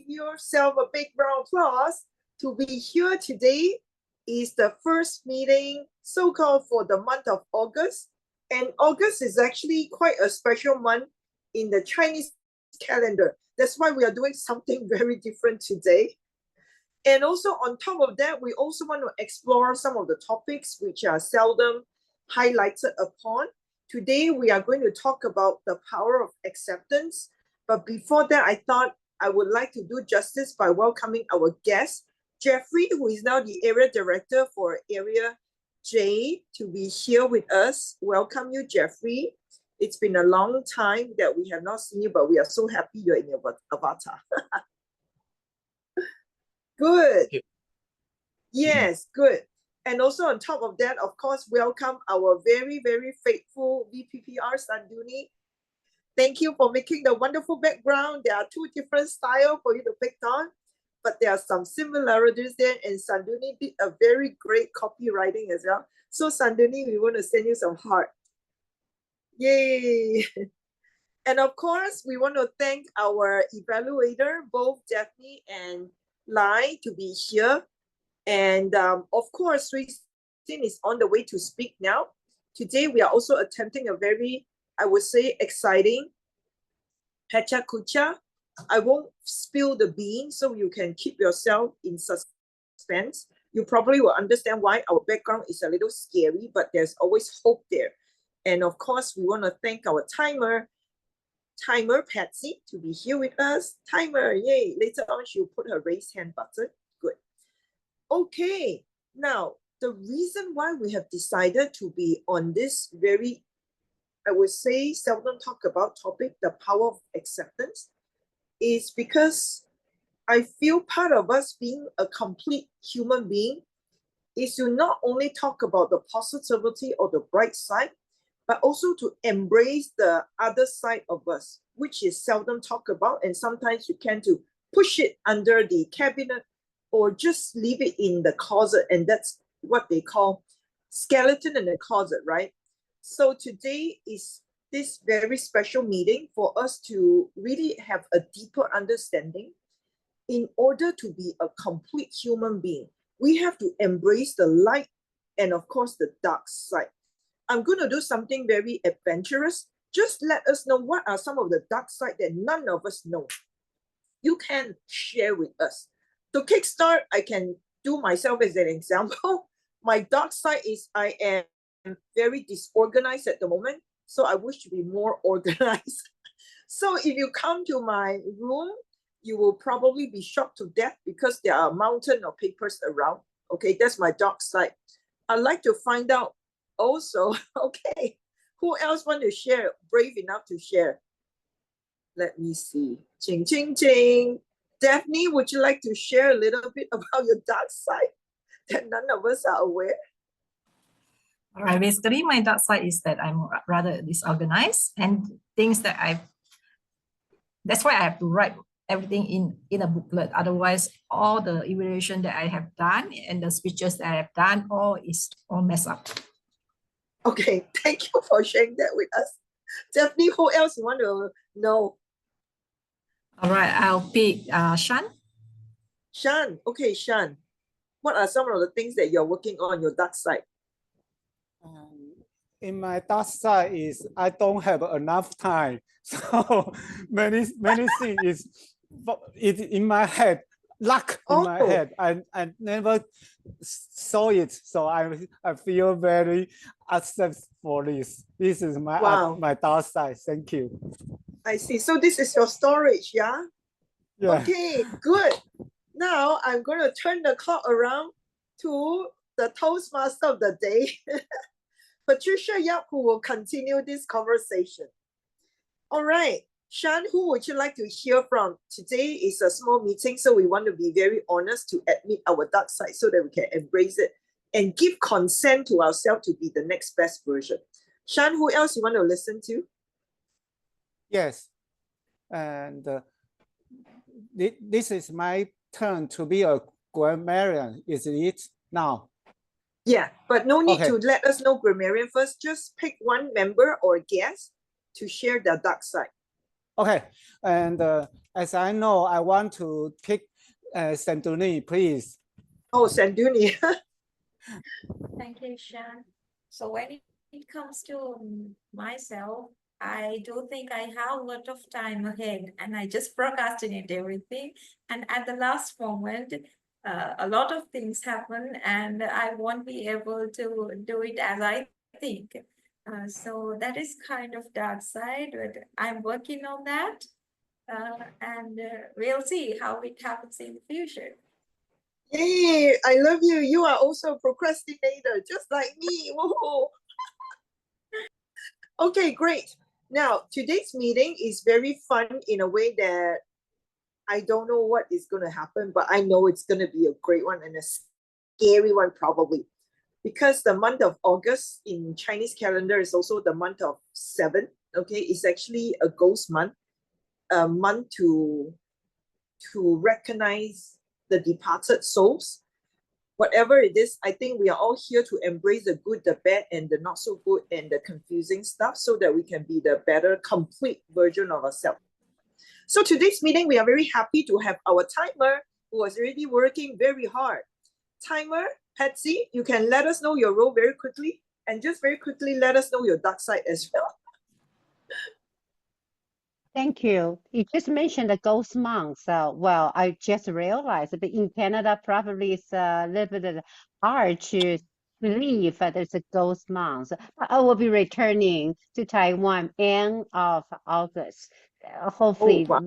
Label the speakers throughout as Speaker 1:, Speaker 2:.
Speaker 1: yourself a big round of applause. To be here today is the first meeting, so-called for the month of August. And August is actually quite a special month in the Chinese calendar. That's why we are doing something very different today. And also on top of that, we also want to explore some of the topics which are seldom highlighted upon. Today, we are going to talk about the power of acceptance. But before that, I thought I would like to do justice by welcoming our guest, Jeffrey, who is now the area director for Area J, to be here with us. Welcome you, Jeffrey. It's been a long time that we have not seen you, but we are so happy you're in your avatar. Good. Yes, good. And also on top of that, of course, welcome our very, very faithful VPPR Sanduni. Thank you for making the wonderful background. There are two different styles for you to pick on, but there are some similarities there, and Sanduni did a very great copywriting as well. So Sanduni, we want to send you some heart. Yay! And of course, we want to thank our evaluator, both Daphne and Lai, to be here. And of course, Christine is on the way to speak now. Today, we are also attempting a very, I would say, exciting Pecha Kucha. I won't spill the beans, so you can keep yourself in suspense. You probably will understand why our background is a little scary, but there's always hope there. And of course, we want to thank our timer Patsy, to be here with us. Timer, yay. Later on, she'll put her raise hand button. Good. Okay, now, the reason why we have decided to be on this very, I would say, seldom talk about topic, the power of acceptance, is because I feel part of us being a complete human being is to not only talk about the positivity or the bright side, but also to embrace the other side of us, which is seldom talked about, and sometimes you tend to push it under the cabinet or just leave it in the closet, and that's what they call skeleton in the closet, right? So today is this very special meeting for us to really have a deeper understanding. In order to be a complete human being, we have to embrace the light and of course the dark side. I'm going to do something very adventurous. Just let us know what are some of the dark side that none of us know. You can share with us. To kickstart, I can do myself as an example. My dark side is I am very disorganized at the moment, so I wish to be more organized. So if you come to my room, you will probably be shocked to death because there are a mountain of papers around. Okay, that's my dark side. I'd like to find out also, okay, who else want to share, brave enough to share? Let me see. Ching, ching, ching. Daphne, would you like to share a little bit about your dark side that none of us are aware?
Speaker 2: All right, basically my dark side is that I'm rather disorganized and things that that's why I have to write everything in a booklet. Otherwise, all the evaluation that I have done and the speeches that I have done, all messed up.
Speaker 1: Okay, thank you for sharing that with us. Daphne, who else you want to know?
Speaker 2: All right, I'll pick Shan.
Speaker 1: Shan, okay, Shan. What are some of the things that you're working on your dark side?
Speaker 3: In my dark side is I don't have enough time. So many things is in my head, luck in my head. I never saw it. So I feel very upset for this. This is my dark side. Thank you.
Speaker 1: I see. So this is your storage, yeah?
Speaker 3: Yeah.
Speaker 1: Okay, good. Now I'm going to turn the clock around to the Toastmaster of the day, Patricia Yap, who will continue this conversation. All right, Shan, who would you like to hear from? Today is a small meeting, so we want to be very honest to admit our dark side so that we can embrace it and give consent to ourselves to be the next best version. Shan, who else you want to listen to?
Speaker 3: Yes, and this is my turn to be a grammarian, is it now?
Speaker 1: Yeah, but no need to let us know grammarian first. Just pick one member or guest to share their dark side.
Speaker 3: Okay, and as I know, I want to pick Sanduni, please.
Speaker 1: Oh, Sanduni.
Speaker 4: Thank you, Sean. So when it comes to myself, I do think I have a lot of time ahead and I just procrastinate everything. And at the last moment, a lot of things happen and I won't be able to do it as I think. So that is kind of dark side, but I'm working on that. And we'll see how it happens in the future.
Speaker 1: Yay, I love you. You are also a procrastinator, just like me. Whoa. Okay, great. Now, today's meeting is very fun in a way that I don't know what is going to happen, but I know it's going to be a great one and a scary one probably. Because the month of August in Chinese calendar is also the month of 7. Okay, it's actually a ghost month, a month to recognize the departed souls. Whatever it is, I think we are all here to embrace the good, the bad, and the not so good and the confusing stuff so that we can be the better, complete version of ourselves. So today's meeting, we are very happy to have our timer who was already working very hard. Timer, Patsy, you can let us know your role very quickly and just very quickly let us know your dark side as well.
Speaker 5: Thank you. You just mentioned the ghost months. Well, I just realized that in Canada, probably it's a little bit hard to believe that there's a ghost month. I will be returning to Taiwan end of August. Hopefully,
Speaker 1: wow.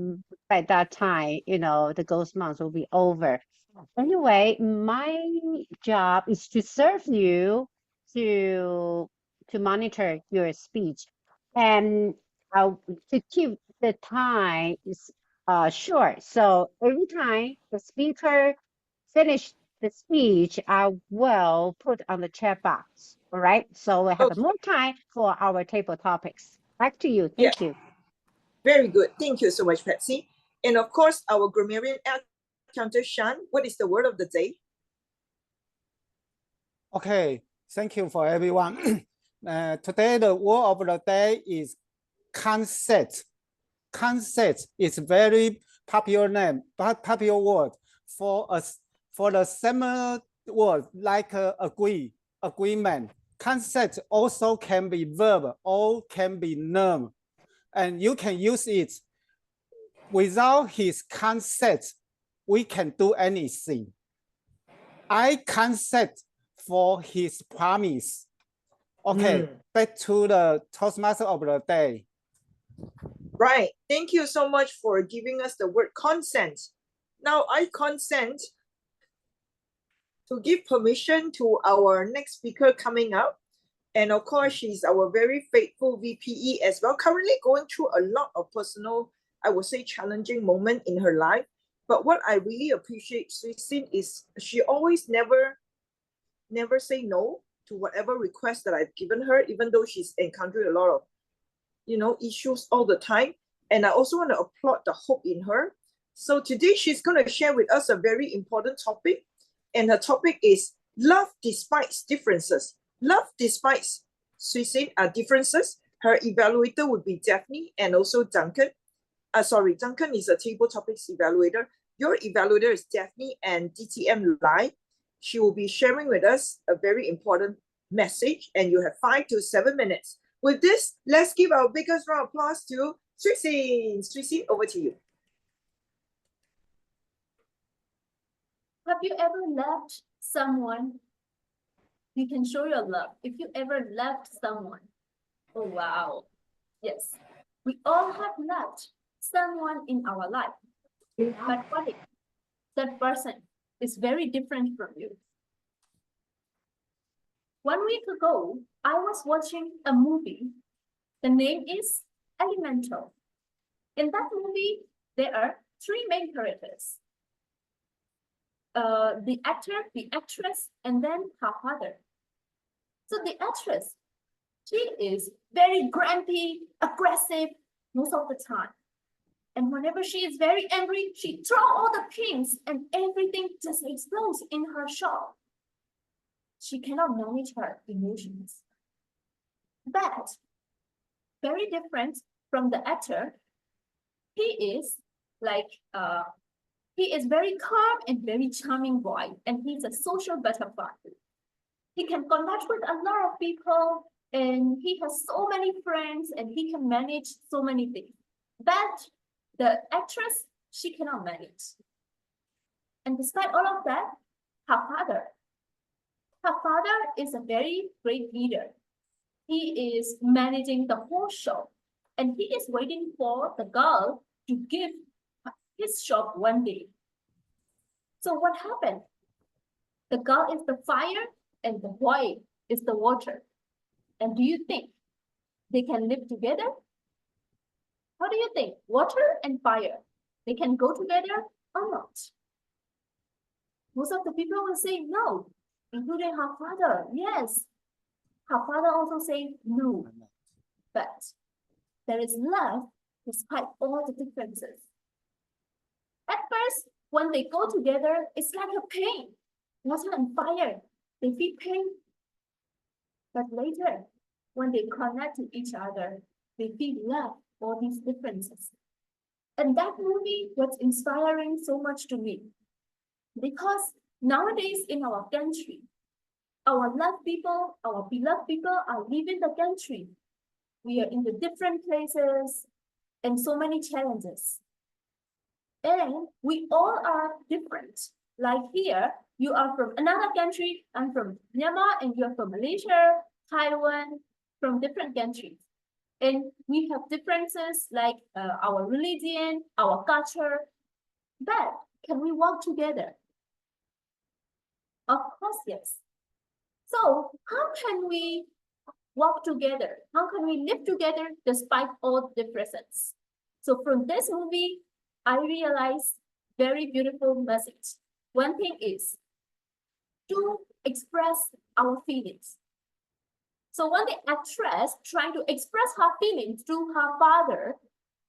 Speaker 5: by that time, the ghost month will be over. Anyway, my job is to serve you to monitor your speech and to keep the time is short. So every time the speaker finish the speech, I will put on the chat box. All right. So we have more time for our table topics. Back to you. Thank you.
Speaker 1: Very good. Thank you so much, Patsy. And of course, our grammarian counter Shan, what is the word of the day?
Speaker 3: Okay, thank you for everyone. Today, the word of the day is concept. Concept is very popular name, but popular word for us for the similar word like agree, agreement. Concept also can be verb or can be noun, and you can use it. Without his consent, we can do anything. I consent for his promise. Okay, back to the Toastmaster of the day.
Speaker 1: Right. Thank you so much for giving us the word consent. Now, I consent to give permission to our next speaker coming up. And of course, she's our very faithful VPE as well, currently going through a lot of personal, I would say, challenging moment in her life. But what I really appreciate Sui Sin is she always never say no to whatever request that I've given her, even though she's encountered a lot of issues all the time. And I also want to applaud the hope in her. So today she's going to share with us a very important topic. And her topic is love despite differences. Love despite differences. Her evaluator would be Daphne and also Duncan. Duncan is a table topics evaluator. Your evaluator is Daphne and DTM Lai. She will be sharing with us a very important message, and you have 5 to 7 minutes. With this, let's give our biggest round of applause to Sui Sin. Sui Sin, over to you.
Speaker 6: Have you ever loved someone? You can show your love. If you ever loved someone, oh wow, yes, we all have loved someone in our life. But what if that person is very different from you? 1 week ago, I was watching a movie. The name is Elemental. In that movie, there are 3 main characters. The actor, the actress, and then her father. So the actress, she is very grumpy, aggressive most of the time. And whenever she is very angry, she throws all the pins and everything just explodes in her shop. She cannot manage her emotions. But very different from the actor, he is like he is very calm and very charming boy, and he's a social butterfly. He can connect with a lot of people, and he has so many friends, and he can manage so many things. But the actress, she cannot manage. And despite all of that, her father is a very great leader. He is managing the whole shop, and he is waiting for the girl to give his shop one day. So what happened? The girl is the fire and the boy is the water. And do you think they can live together? How do you think? Water and fire, they can go together or not? Most of the people will say no, including her father. Yes, her father also say no. But there is love despite all the differences. At first, when they go together, it's like a pain. Water and fire, they feel pain. But later, when they connect to each other, they feel love for these differences. And that movie was inspiring so much to me. Because nowadays in our country, our loved people, our beloved people are leaving the country. We are in the different places and so many challenges. And we all are different. Like here, you are from another country, I'm from Myanmar, and you're from Malaysia, Taiwan, from different countries. And we have differences like our religion, our culture. But can we work together? Of course, yes. So how can we work together? How can we live together despite all differences? So from this movie, I realized very beautiful message. One thing is to express our feelings. So when the actress trying to express her feelings to her father,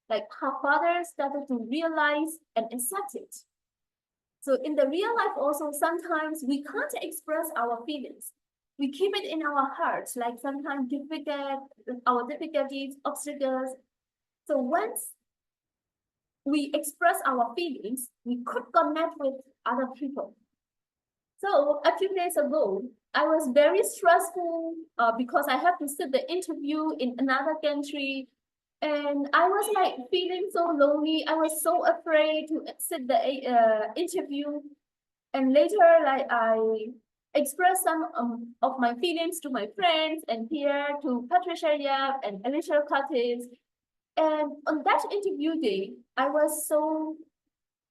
Speaker 6: like her father started to realize and accept it. So in the real life also, sometimes we can't express our feelings. We keep it in our hearts, like sometimes our difficulties, obstacles. So once we express our feelings, we could connect with other people. So a few days ago, I was very stressful because I have to sit the interview in another country. And I was like feeling so lonely. I was so afraid to sit the interview. And later, like I expressed some of my feelings to my friends and here to Patricia Yap and Alicia Curtis. And on that interview day, I was so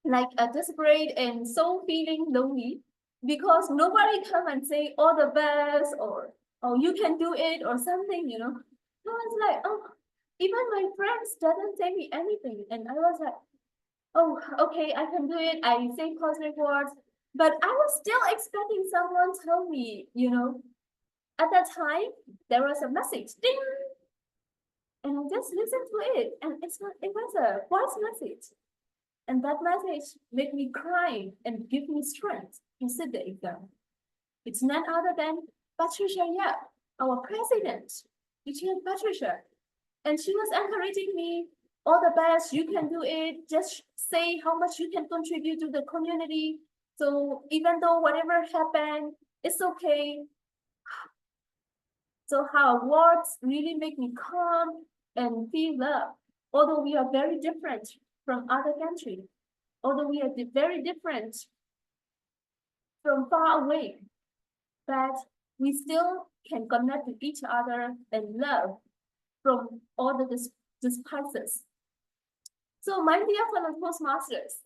Speaker 6: like desperate and so feeling lonely because nobody come and say all the best or oh you can do it or something, you know. I was like, oh, even my friends didn't tell me anything, and I was like, oh, okay, I can do it. I say positive words, but I was still expecting someone to tell me, you know. At that time, there was a message, ding, and I just listened to it, and it was a voice message. And that message made me cry and give me strength to sit the exam. It's none other than Patricia Yap, our president, Teacher Patricia. And she was encouraging me, all the best, you can do it. Just say how much you can contribute to the community. So even though whatever happened, it's okay. So her words really make me calm and feel love. Although we are very different from other countries, although we are very different from far away, but we still can connect with each other and love from all the despices. So my dear fellow Toastmasters,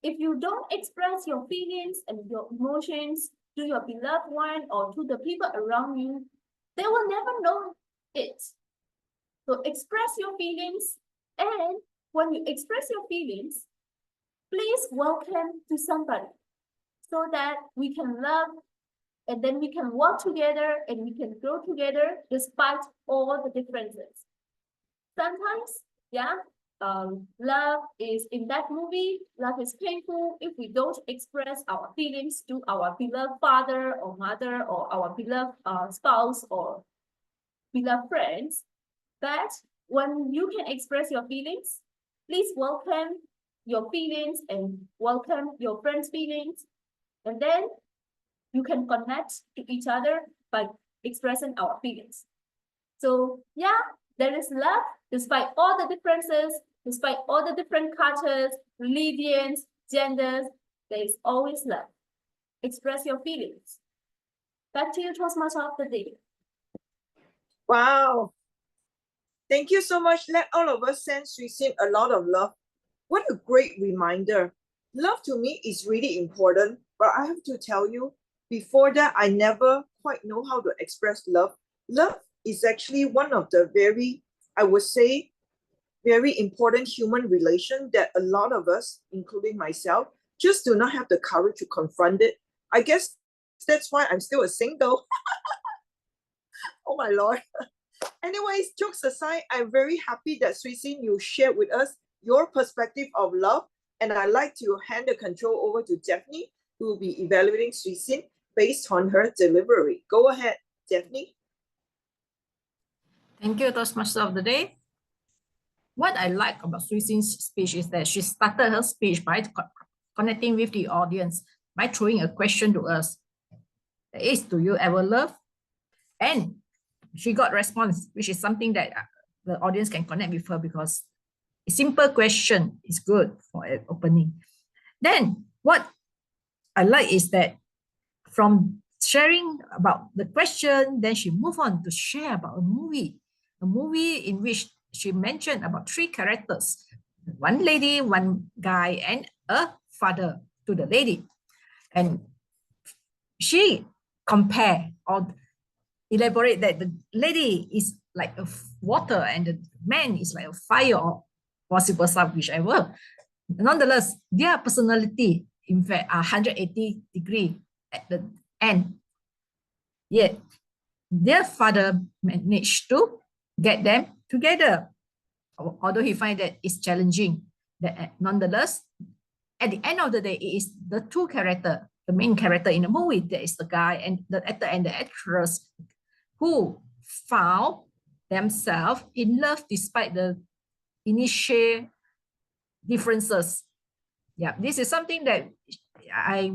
Speaker 6: if you don't express your feelings and your emotions to your beloved one or to the people around you, they will never know it. So express your feelings, and when you express your feelings, please welcome to somebody so that we can love and then we can work together and we can grow together despite all the differences. Sometimes, yeah, love is in that movie, love is painful if we don't express our feelings to our beloved father or mother or our beloved spouse or beloved friends. But when you can express your feelings, please welcome your feelings and welcome your friends' feelings. And then you can connect to each other by expressing our feelings. So yeah, there is love despite all the differences, despite all the different cultures, religions, genders, there is always love. Express your feelings. Back to you, Toastmaster of the day.
Speaker 1: Wow. Thank you so much. Let all of us send Suisin a lot of love. What a great reminder. Love to me is really important, but I have to tell you, before that, I never quite know how to express love. Love is actually one of the very, I would say, very important human relation that a lot of us, including myself, just do not have the courage to confront it. I guess that's why I'm still a single. Oh my Lord. Anyways, jokes aside, I'm very happy that Suisin, you shared with us your perspective of love. And I'd like to hand the control over to Daphne, who will be evaluating Suisin based on her delivery. Go ahead, Daphne.
Speaker 2: Thank you, Toastmaster of the day. What I like about Suisin's speech is that she started her speech by connecting with the audience by throwing a question to us. That is, do you ever love? And she got response, which is something that the audience can connect with her, because a simple question is good for an opening. Then what I like is that from sharing about the question, then she moved on to share about a movie in which she mentioned about 3 characters, one lady, one guy, and a father to the lady. And she compare or elaborate that the lady is like a water and the man is like a fire or possible stuff, whichever. Nonetheless, their personality, in fact, are 180 degree at the end. Yet, their father managed to get them together, although he find that it's challenging. That nonetheless, at the end of the day, it is the 2 character, the main character in the movie, that is the guy and the actor and the actress, who found themselves in love despite the initial differences. Yeah, this is something that I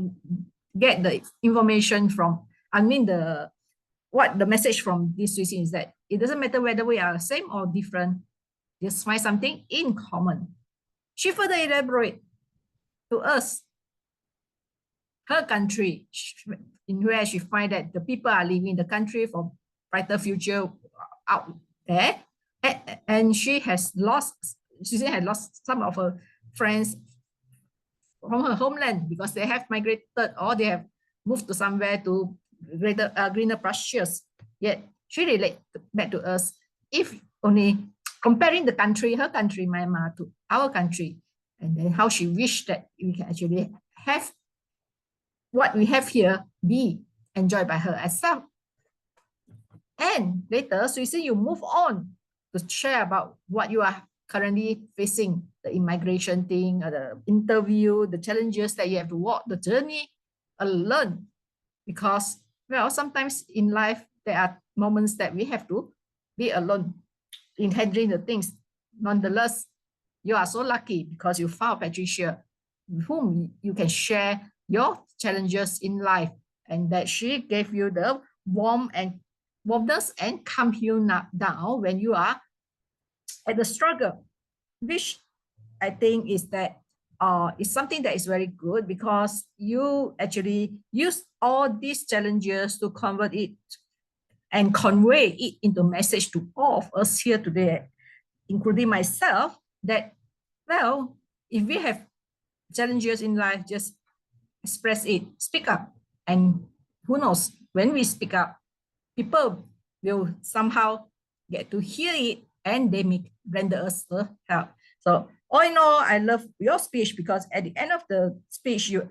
Speaker 2: get the information from. I mean, the message from this Suisin is that it doesn't matter whether we are same or different, just find something in common. She further elaborate to us her country, in where she find that the people are leaving the country for brighter future out there, and she had lost some of her friends from her homeland because they have migrated or they have moved to somewhere to greener pastures. Yet she relate back to us, if only comparing the country, her country, Myanmar, to our country, and then how she wished that we can actually have what we have here be enjoyed by her as some. And later, Suisin, you move on to share about what you are currently facing, the immigration thing, the interview, the challenges that you have to walk, the journey alone. Because, well, sometimes in life, there are moments that we have to be alone in handling the things. Nonetheless, you are so lucky because you found Patricia, with whom you can share your challenges in life, and that she gave you the warmness and calm you down when you are at the struggle, which I think is that is something that is very good, because you actually use all these challenges to convert it and convey it into message to all of us here today, including myself, that, well, if we have challenges in life, just express it, speak up. And who knows, when we speak up, people will somehow get to hear it and they may render us the help. So all in all, I love your speech, because at the end of the speech, you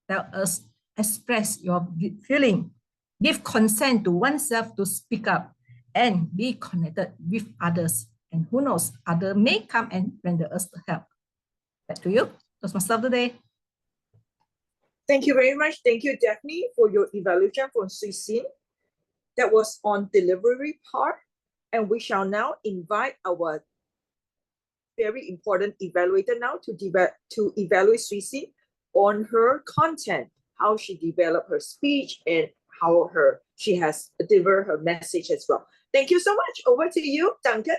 Speaker 2: tell us, express your feeling, give consent to oneself to speak up and be connected with others. And who knows, others may come and render us the help. Back to you. That's my stuff today.
Speaker 1: Thank you very much. Thank you, Daphne, for your evaluation from Suisin. That was on delivery part. And we shall now invite our very important evaluator now to evaluate Suisin on her content, how she developed her speech and how she has delivered her message as well. Thank you so much. Over to you, Duncan.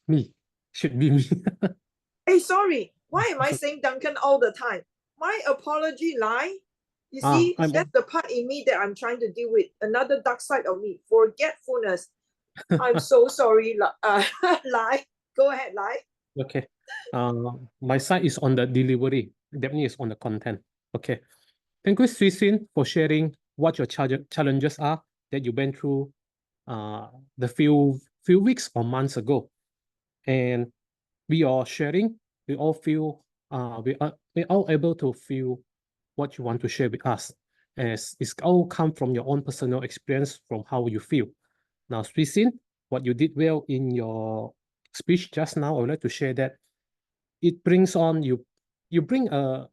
Speaker 7: Me. Should be me.
Speaker 1: Hey, sorry. Why am I saying Duncan all the time? My apology, Lai. You see, that's the part in me that I'm trying to deal with. Another dark side of me, forgetfulness. I'm so sorry, Lai. Go ahead, Lai.
Speaker 7: Okay. My side is on the delivery. Definitely is on the content. Okay. Thank you, Suisin, for sharing what your challenges are that you went through the few weeks or months ago. And we are sharing, we all feel, we all able to feel what you want to share with us, as it's all come from your own personal experience from how you feel. Now, Suisin, what you did well in your speech just now, I would like to share that it brings on, you bring a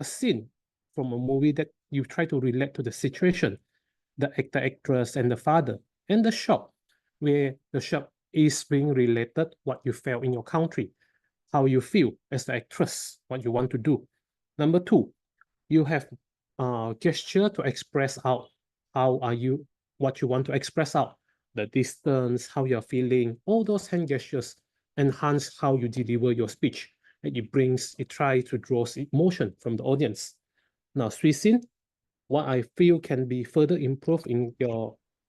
Speaker 7: scene from a movie that you try to relate to the situation, the actor, actress, and the father, and the shop, where the shop is being related what you felt in your country, how you feel as the actress, what you want to do. Number two, you have a gesture to express out how are you, what you want to express out, the distance, how you're feeling, all those hand gestures enhance how you deliver your speech. And it tries to draw emotion from the audience. Now, Suisin, what I feel can be further improved in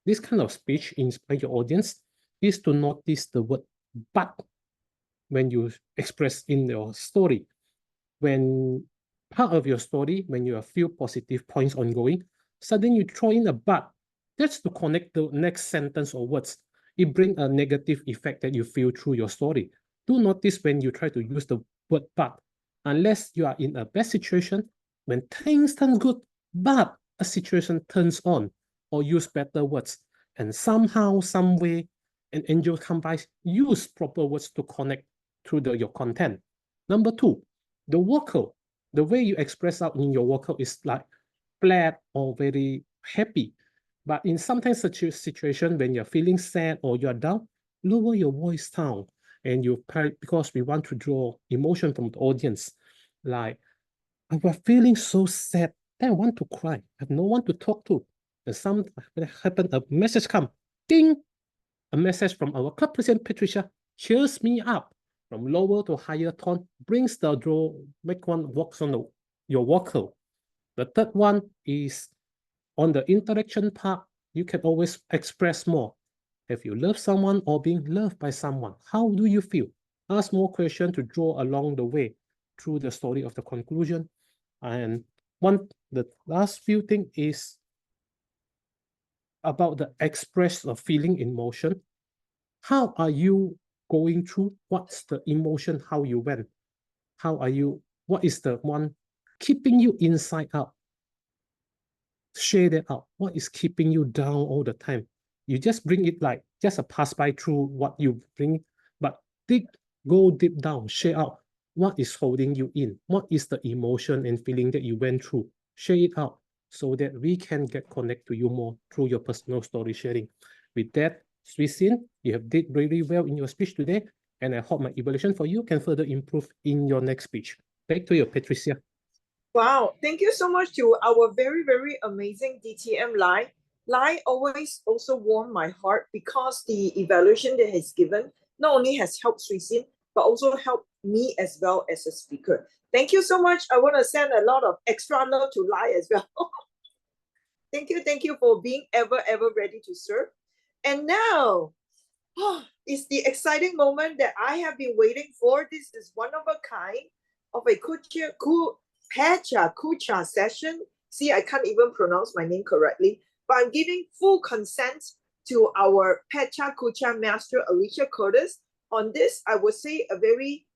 Speaker 7: this kind of speech, inspire your audience, is to notice the word but when you express in your story. When part of your story, when you have few positive points ongoing, suddenly you throw in a but. That's to connect the next sentence or words. It brings a negative effect that you feel through your story. Do notice when you try to use the word but, unless you are in a bad situation, when things turn good, but a situation turns on, or use better words, and somehow, some way, an angel comes by, use proper words to connect through your content. Number two, the vocal, the way you express out in your vocal is like flat or very happy. But in sometimes such a situation, when you're feeling sad or you're down, lower your voice down. And because we want to draw emotion from the audience. Like, I was feeling so sad that I want to cry. I have no one to talk to. And something happened, a message come, ding! A message from our club president, Patricia, cheers me up. From lower to higher tone, brings the draw, make one walks on your vocal. The third one is on the interaction part, you can always express more. If you love someone or being loved by someone, how do you feel? Ask more questions to draw along the way through the story of the conclusion. And the last few thing is about the express of feeling emotion. How are you going through? What's the emotion, how you went? What is the one keeping you inside out? Share that out. What is keeping you down all the time? You just bring it like just a pass by through what you bring, but go deep down, share out what is holding you in. What is the emotion and feeling that you went through? Share it out so that we can get connect to you more through your personal story sharing. With that, Suisin, you have did really well in your speech today, and I hope my evaluation for you can further improve in your next speech. Back to you, Patricia.
Speaker 1: Wow, thank you so much to our very, very amazing DTM Lai. Lai always also warmed my heart because the evaluation that he's given not only has helped Suisin, but also helped me as well as a speaker. Thank you so much. I want to send a lot of extra love to Lai as well. Thank you for being ever ready to serve. And now, it's the exciting moment that I have been waiting for. This is one of a kind of a Pecha Kucha session. See, I can't even pronounce my name correctly, but I'm giving full consent to our Pecha Kucha master, Alicia Curtis. On this, I would say a very,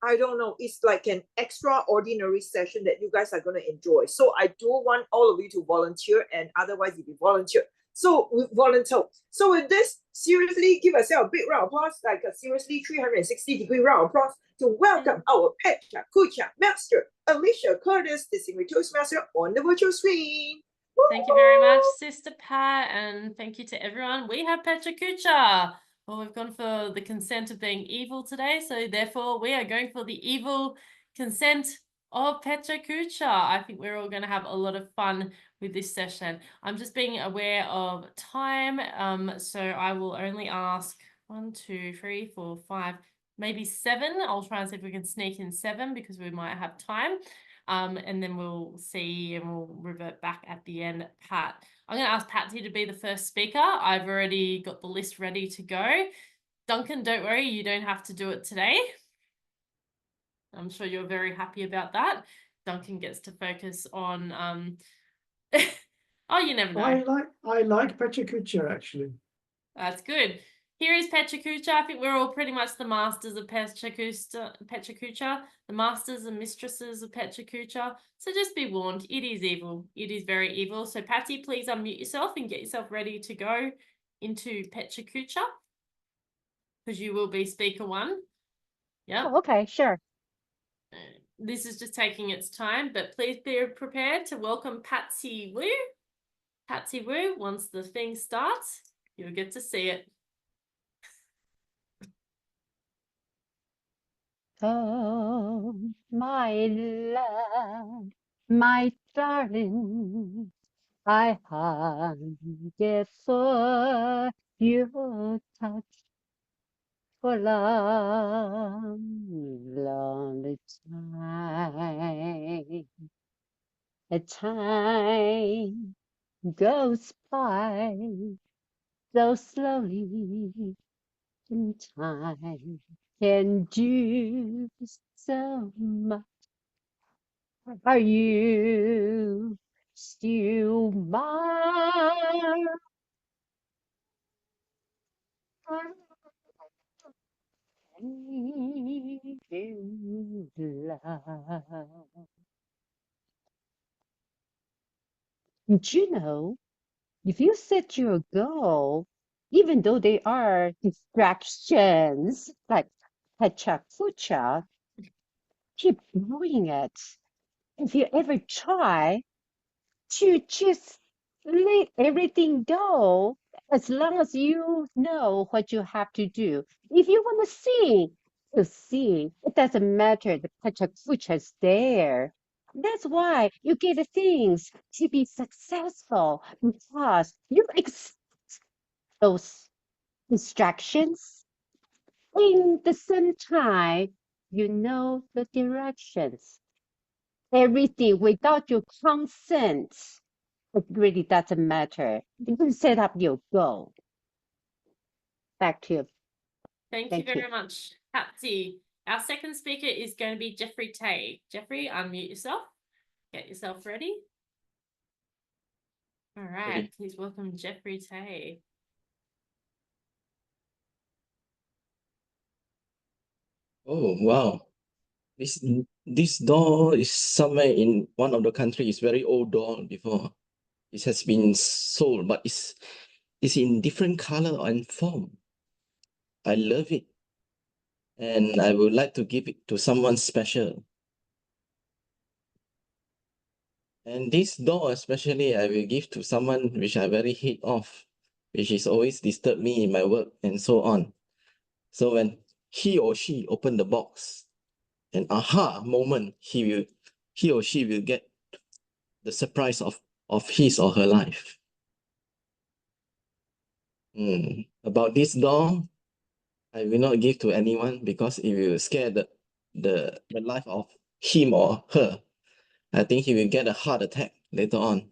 Speaker 1: I don't know, it's like an extraordinary session that you guys are going to enjoy. So I do want all of you to volunteer, and otherwise if you volunteer. So volunteer. So with this, seriously, give yourself a big round of applause, like a seriously 360-degree round of applause to welcome our Pecha Kucha master, Alicia Curtis, Distinguished Toastmaster on the virtual screen.
Speaker 8: Thank you very much, Sister Pat, and thank you to everyone. We have Pecha Kucha. Well, we've gone for the consent of being evil today, so therefore we are going for the evil consent of Pecha Kucha. I think we're all going to have a lot of fun with this session. I'm just being aware of time, so I will only ask 1, 2, 3, 4, 5, maybe 7. I'll try and see if we can sneak in 7 because we might have time. And then we'll see and we'll revert back at the end. Pat, I'm going to ask Patsy to be the first speaker. I've already got the list ready to go. Duncan, don't worry, you don't have to do it today. I'm sure you're very happy about that. Duncan gets to focus on oh, you never know.
Speaker 9: I like Pecha Kucha actually.
Speaker 8: That's good. Here is Pecha Kucha. I think we're all pretty much the masters of Pecha Kucha, the masters and mistresses of Pecha Kucha. So just be warned, it is evil. It is very evil. So Patty, please unmute yourself and get yourself ready to go into Pecha Kucha, because you will be speaker 1. Yeah.
Speaker 5: Oh, okay, sure.
Speaker 8: This is just taking its time, but please be prepared to welcome Patsy Wu. Patsy Wu, once the thing starts, you'll get to see it.
Speaker 5: Oh, my love, my darling, I hunted for your touch for long, long time. A time goes by so slowly, in time can do so much. Are you still mine? In love. And you know, if you set your goal, even though they are distractions like Pecha Kucha, keep doing it. If you ever try to just let everything go, as long as you know what you have to do. If you want to sing, you sing. It doesn't matter. The Pachakucha is there. That's why you get the things to be successful because you those distractions. In the same time, you know the directions. Everything without your consent. It really doesn't matter. You can set up your goal. Back to you.
Speaker 8: Thank you
Speaker 5: Thank you.
Speaker 8: very much, Patsy. Our second speaker is going to be Jeffrey Tay. Jeffrey, unmute yourself. Get yourself ready. All right, please welcome Jeffrey Tay.
Speaker 10: Oh, wow. This door is somewhere in one of the countries. It's very old door before. It has been sold, but it's in different color and form. I love it. And I would like to give it to someone special. And this door especially, I will give to someone which I very hate of, which is always disturb me in my work and so on. So when he or she open the box, an aha moment, he or she will get the surprise of his or her life. About this door, I will not give to anyone because it will scare the life of him or her. I think he will get a heart attack later on.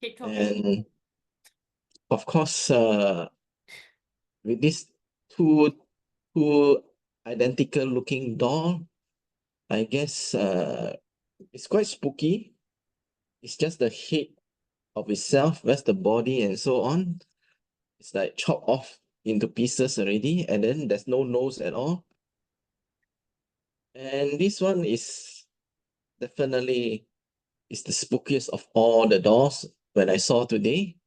Speaker 8: Keep talking.
Speaker 10: And of course, with these two identical looking doll, I guess it's quite spooky. It's just the head of itself, where's the body and so on. It's like chopped off into pieces already, and then there's no nose at all. And this one is definitely the spookiest of all the dolls when I saw today.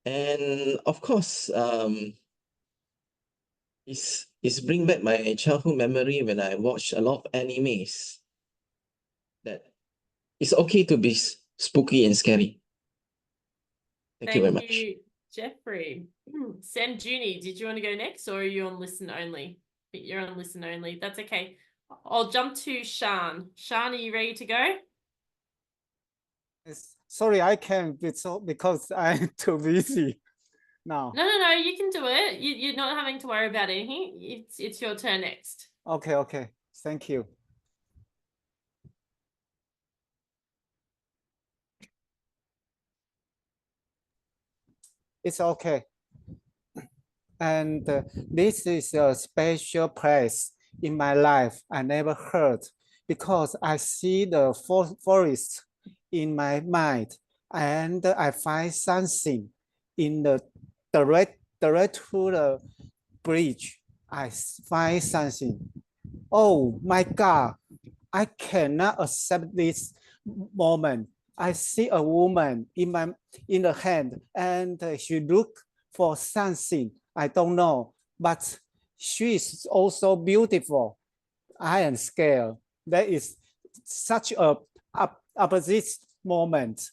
Speaker 10: And of course, it's bring back my childhood memory when I watched a lot of animes. That it's okay to be spooky and scary. Thank you very much.
Speaker 8: Jeffrey. Sanjuni, did you want to go next or are you on listen only? I think you're on listen only. That's okay. I'll jump to Shan. Shan, are you ready to go?
Speaker 3: Yes. Sorry, I can't because I'm too busy now.
Speaker 8: No, you can do it. You're not having to worry about anything. It's your turn next.
Speaker 3: Okay. Thank you. It's okay. And this is a special place in my life I never heard because I see the forest in my mind and I find something in the direct to the bridge. I find something. Oh my God, I cannot accept this moment. I see a woman in the hand and she look for something. I don't know, but she is also beautiful. I am scared. That is such a opposite moment.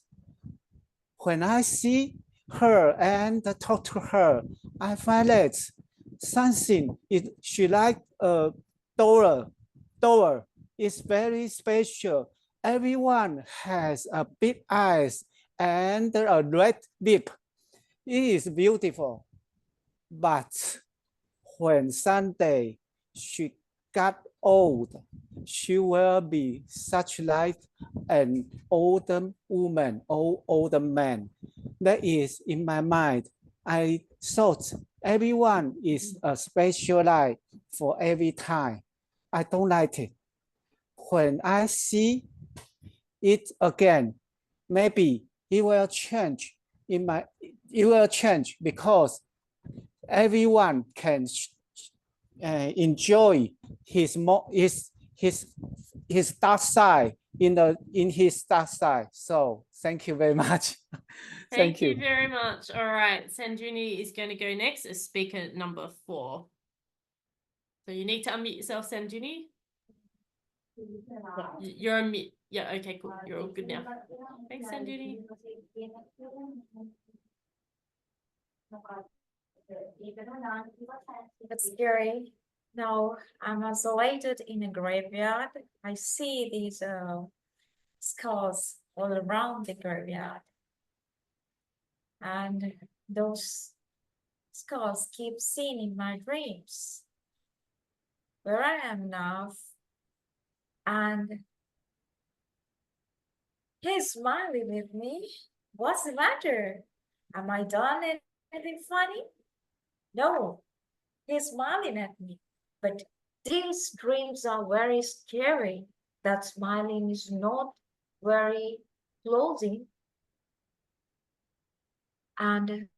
Speaker 3: When I see her and talk to her, I find that something she like a door is very special. Everyone has a big eyes and a red lip. It is beautiful. But when someday she got old, she will be such like an older woman or older man. That is in my mind. I thought everyone is a special life for every time. I don't like it. When I see it again, maybe it will change it will change because everyone can enjoy his dark side in his dark side. So thank you very much.
Speaker 8: Thank you very much. All right, Sanjuni is going to go next as speaker number 4. So you need to unmute yourself, Sanjuni. You're on mute. Yeah, okay, cool. You're all good now. Thanks, Sanjuni.
Speaker 4: It's scary. Now I'm isolated in a graveyard. I see these skulls all around the graveyard. And those skulls keep seen in my dreams. Where I am now. And he's smiling with me. What's the matter? Am I done anything funny? No, he's smiling at me. But these dreams are very scary. That smiling is not very closing. And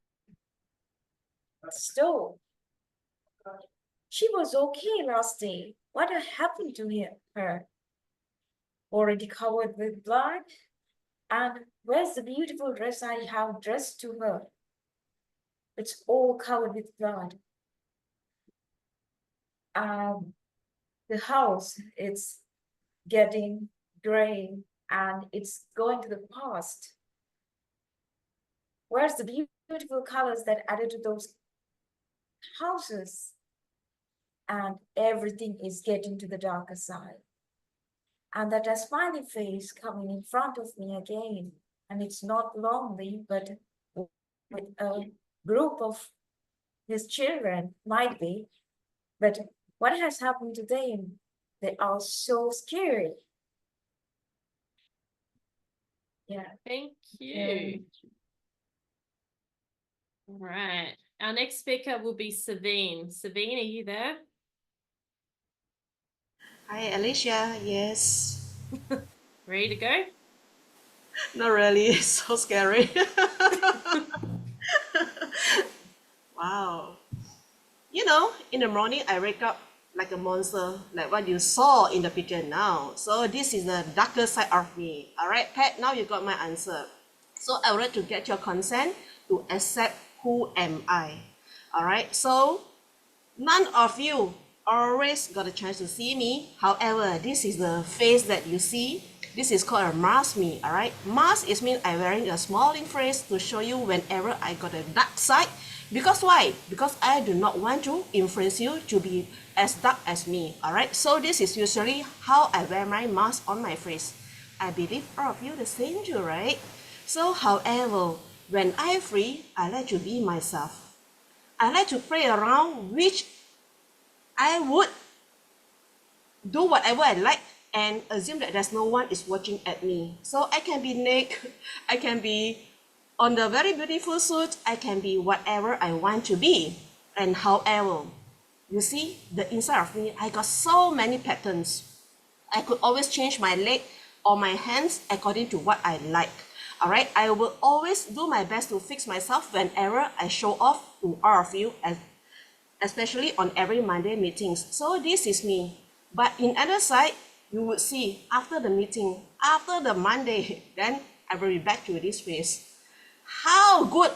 Speaker 4: so, she was okay last day. What happened to her? Already covered with blood? And where's the beautiful dress I have dressed to her? It's all covered with blood. The house, it's getting gray and it's going to the past. Where's the beautiful colors that added to those houses? And everything is getting to the darker side. And that a smiley face coming in front of me again. And it's not lonely, but with a group of his children, might be. But what has happened to them? They are so scary. Yeah.
Speaker 8: Thank you. All right. Our next speaker will be Savine. Savine, are you there?
Speaker 11: Hi, Alicia. Yes.
Speaker 8: Ready to go?
Speaker 11: Not really. It's so scary. Wow. You know, in the morning, I wake up like a monster, like what you saw in the picture now. So this is the darker side of me. All right, Pat, now you got my answer. So I would like to get your consent to accept who am I. All right, so none of you always got a chance to see me. However, this is the face that you see. This is called a mask me, all right? Mask is mean I wearing a smiling face to show you whenever I got a dark side. Because why? Because I do not want to influence you to be as dark as me, all right? So this is usually how I wear my mask on my face. I believe all of you the same too, right? So however, when I'm free, I like to be myself. I like to play around, which I would do whatever I like and assume that there's no one is watching at me. So I can be naked, I can be on the very beautiful suit, I can be whatever I want to be. And however, you see, the inside of me, I got so many patterns. I could always change my leg or my hands according to what I like. All right, I will always do my best to fix myself whenever I show off to all of you, especially on every Monday meetings. So this is me. But in other side, you would see after the meeting, after the Monday, then I will be back to this face. How good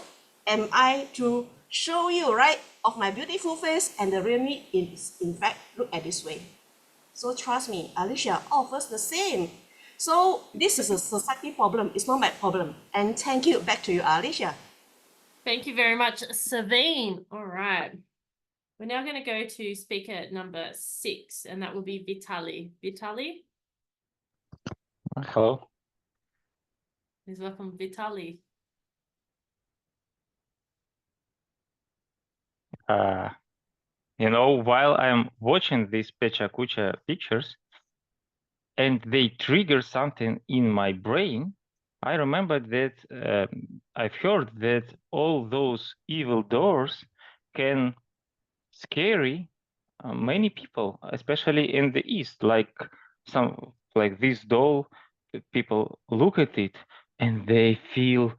Speaker 11: am I to show you, right, of my beautiful face, and the real me is, in fact, look at this way. So trust me, Alicia offers the same. So this is a society problem, it's not my problem. And thank you, back to you, Alicia.
Speaker 8: Thank you very much, Savine. All right. We're now going to go to speaker number 6, and that will be Vitali. Vitali?
Speaker 12: Hello.
Speaker 8: Please welcome Vitali.
Speaker 12: While I'm watching these Pecha Kucha pictures and they trigger something in my brain, I remember that I've heard that all those evil doors can scare many people, especially in the East, like this doll, people look at it and they feel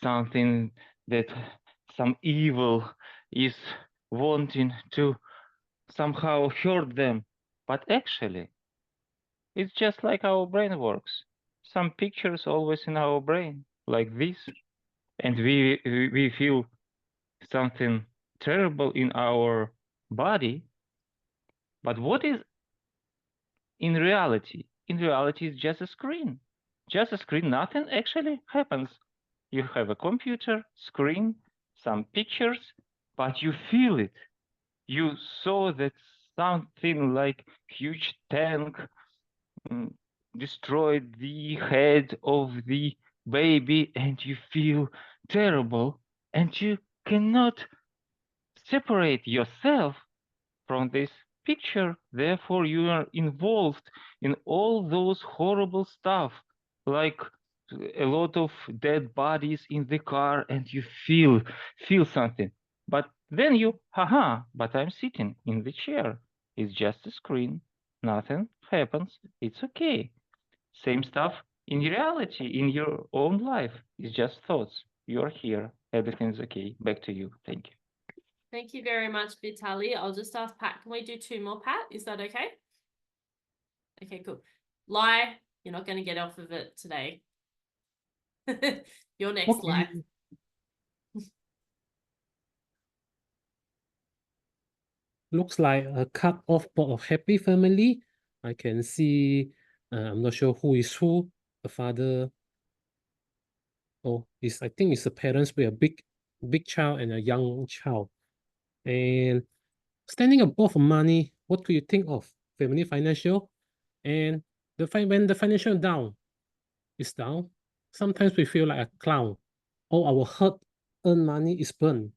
Speaker 12: something that some evil is wanting to somehow hurt them. But actually, it's just like our brain works. Some pictures always in our brain, like this, and we feel something terrible in our body. But what is in reality? In reality, it's just a screen. Just a screen, nothing actually happens. You have a computer, screen, some pictures, but you feel it. You saw that something like huge tank destroyed the head of the baby, and you feel terrible, and you cannot separate yourself from this picture. Therefore, you are involved in all those horrible stuff, like a lot of dead bodies in the car, and you feel something. But then you, but I'm sitting in the chair. It's just a screen. Nothing happens. It's okay. Same stuff in reality, in your own life. It's just thoughts. You're here. Everything's okay. Back to you. Thank you.
Speaker 8: Thank you very much, Vitali. I'll just ask Pat, can we do 2 more, Pat? Is that okay? Okay, cool. Lai, you're not going to get off of it today. You're next, Lai.
Speaker 7: Looks like a cut off pot of happy family. I can see, I'm not sure who is who, the father. Oh, I think it's the parents with a big child and a young child. And standing above money, what do you think of? Family financial? And when the financial is down, sometimes we feel like a clown. All our hard-earned money is burned.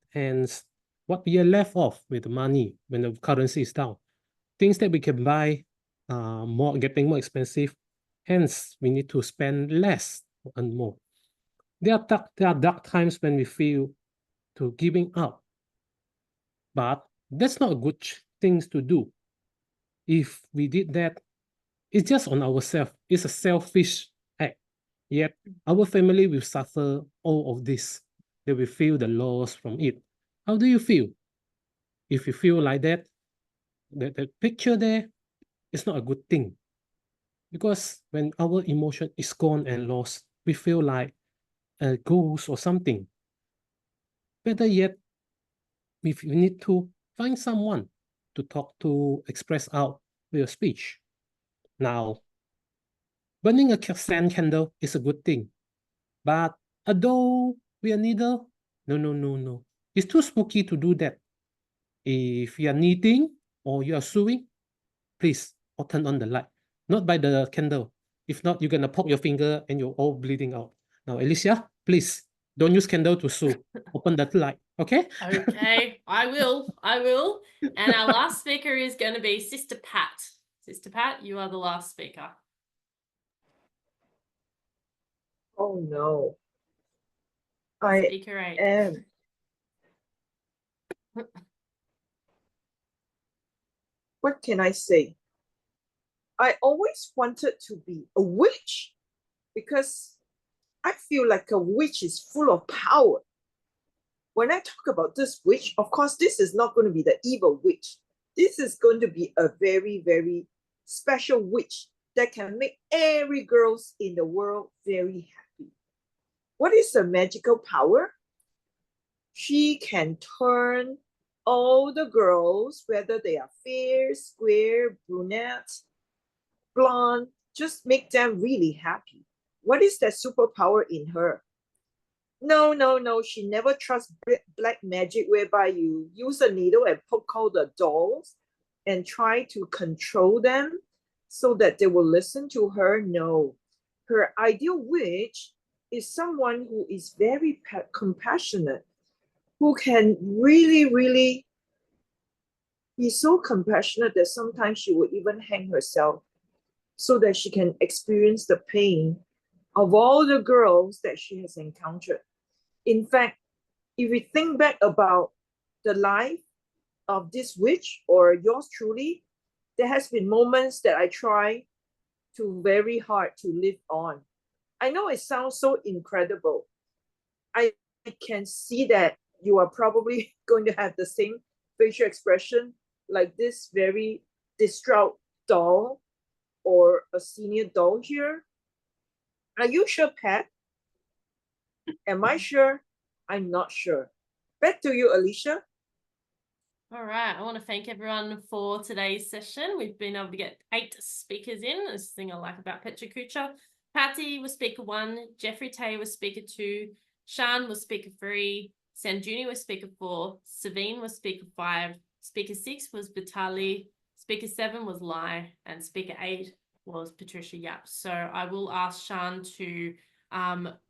Speaker 7: Hence, what we are left off with the money when the currency is down? Things that we can buy getting more expensive. Hence, we need to spend less and more. There are dark times when we feel to giving up. But that's not a good thing to do. If we did that, it's just on ourselves. It's a selfish act. Yet our family will suffer all of this. They will feel the loss from it. How do you feel? If you feel like that picture there is not a good thing. Because when our emotion is gone and lost, we feel like a ghost or something. Better yet, we need to find someone to talk to express out your speech. Now, burning a sand candle is a good thing, but a doll with a needle? No. It's too spooky to do that. If you are knitting or you are sewing, please turn on the light, not by the candle. If not, you're gonna poke your finger and you're all bleeding out. Now, Alicia, please don't use candle to sew. Open that light, okay?
Speaker 8: Okay, I will. And our last speaker is going to be Sister Pat. Sister Pat, you are the last speaker.
Speaker 1: Oh no. I
Speaker 8: Speaker 8.
Speaker 1: am. What can I say? I always wanted to be a witch because I feel like a witch is full of power. When I talk about this witch, of course, this is not going to be the evil witch. This is going to be a very, very special witch that can make every girl in the world very happy. What is the magical power? She can turn all the girls, whether they are fair, square, brunette, blonde, just make them really happy. What is that superpower in her? No, she never trusts black magic whereby you use a needle and poke out the dolls and try to control them so that they will listen to her. No, her ideal witch is someone who is very compassionate, who can really be so compassionate that sometimes she would even hang herself so that she can experience the pain of all the girls that she has encountered. In fact, if we think back about the life of this witch or yours truly, there has been moments that I try to very hard to live on. I know it sounds so incredible. I can see that you are probably going to have the same facial expression like this very distraught doll or a senior doll here. Are you sure, Pat? Am I sure? I'm not sure. Back to you, Alicia.
Speaker 8: All right, I want to thank everyone for today's session. We've been able to get 8 speakers in. This thing I like about Petra Kucha. Patty was speaker 1, Jeffrey Tay was speaker 2, Shan was speaker 3, Sanjuni was speaker 4, Savine was speaker 5, speaker 6 was Batali, speaker 7 was Lai, and speaker 8 was Patricia Yap. So I will ask Shan to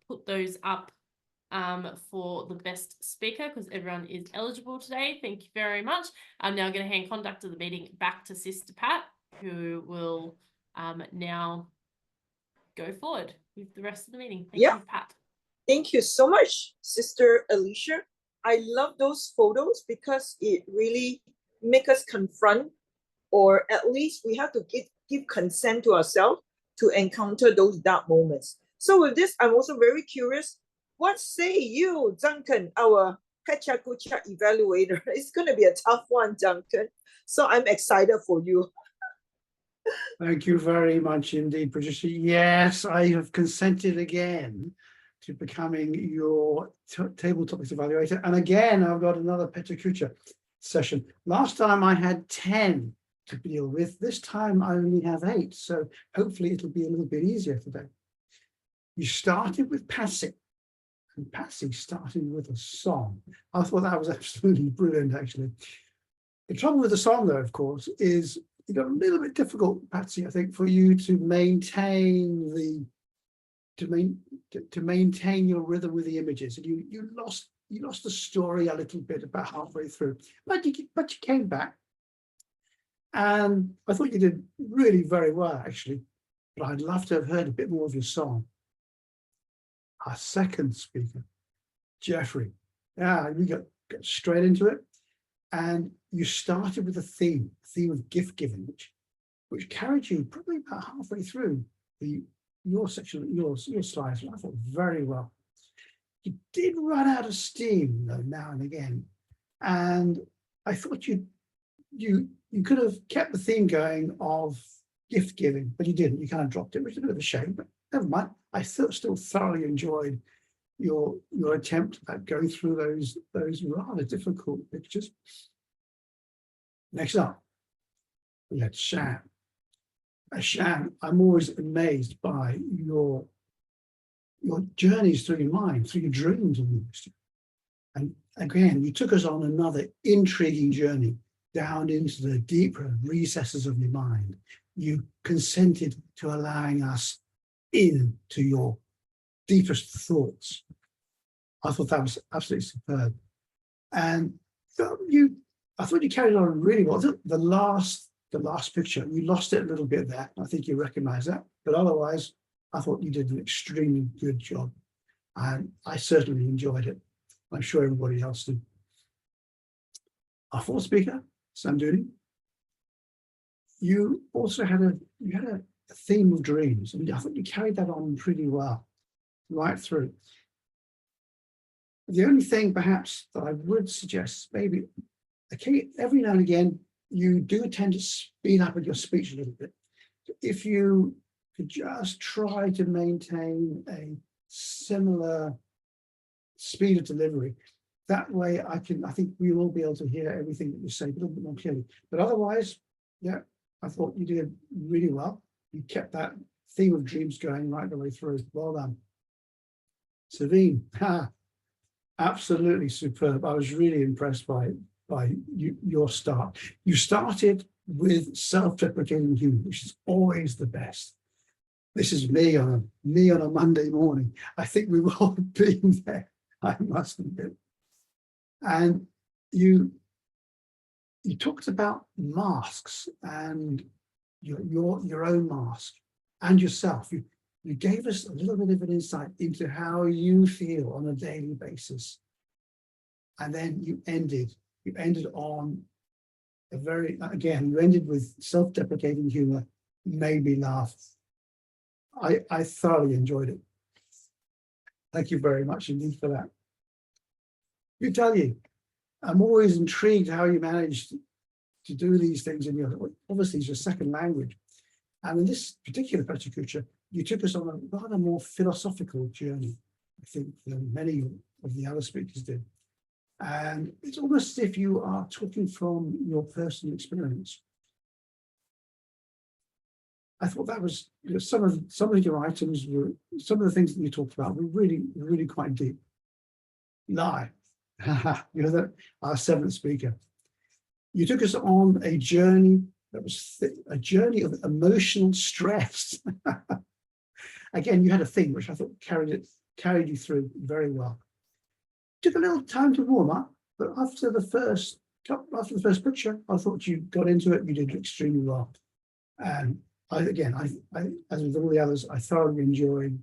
Speaker 8: put those up for the best speaker because everyone is eligible today. Thank you very much. I'm now going to hand conduct of the meeting back to Sister Pat, who will now go forward with the rest of the meeting. Thank you, Pat.
Speaker 1: Thank you so much, Sister Alicia. I love those photos because it really makes us confront, or at least we have to give consent to ourselves to encounter those dark moments. So with this, I'm also very curious. What say you, Duncan, our Pecha Kucha evaluator? It's going to be a tough one, Duncan. So I'm excited for you.
Speaker 9: Thank you very much indeed, Patricia. Yes, I have consented again to becoming your table topics evaluator. And again, I've got another Pecha Kucha session. Last time I had 10 to deal with. This time I only have 8. So hopefully it'll be a little bit easier today. You started with Patsy. And Patsy started with a song. I thought that was absolutely brilliant, actually. The trouble with the song, though, of course, is it got a little bit difficult, Patsy, I think, for you to maintain maintain your rhythm with the images. And you lost the story a little bit about halfway through, but you came back. And I thought you did really very well, actually. But I'd love to have heard a bit more of your song. Our second speaker, Jeffrey. Yeah, we got straight into it. And you started with a theme of gift giving, which carried you probably about halfway through your section, your slides. I thought very well. You did run out of steam though now and again, and I thought you could have kept the theme going of gift giving, but you didn't. You kind of dropped it, which is a bit of a shame. But never mind. I still thoroughly enjoyed your attempt at going through those rather difficult pictures. Next up, we had Shan. Shan, I'm always amazed by your journeys through your mind, through your dreams almost. And again, you took us on another intriguing journey down into the deeper recesses of your mind. You consented to allowing us into your deepest thoughts. I thought that was absolutely superb. And I thought you carried on really well. The last picture, you lost it a little bit there. I think you recognize that. But otherwise, I thought you did an extremely good job. And I certainly enjoyed it. I'm sure everybody else did. Our fourth speaker, Sam Dooney, you also had a theme of dreams. And I thought you carried that on pretty well, right through. The only thing perhaps that I would suggest, maybe every now and again, you do tend to speed up with your speech a little bit. If you could just try to maintain a similar speed of delivery, that way I think we will be able to hear everything that you say a little bit more clearly. But otherwise, yeah, I thought you did really well. You kept that theme of dreams going right the way through. Well done. Savine, absolutely superb. I was really impressed by your start. You started with self-deprecating humor, which is always the best. This is me on a Monday morning. I think we've all been there, I must admit. And you talked about masks and your own mask and yourself. You gave us a little bit of an insight into how you feel on a daily basis. And then you ended on a you ended with self-deprecating humor, made me laugh. I thoroughly enjoyed it. Thank you very much indeed for that. Vitaly, I'm always intrigued how you managed to do these things in obviously it's your second language. And in this particular Petra Kucha, you took us on a rather more philosophical journey, I think, than many of the other speakers did. And it's almost as if you are talking from your personal experience. I thought that was some of your items were some of the things that you talked about were really quite deep. Lai, our seventh speaker. You took us on a journey that was a journey of emotional stress. Again, you had a thing which I thought carried you through very well. Took a little time to warm up, but after the first picture, I thought you got into it. You did extremely well. And I, as with all the others, I thoroughly enjoyed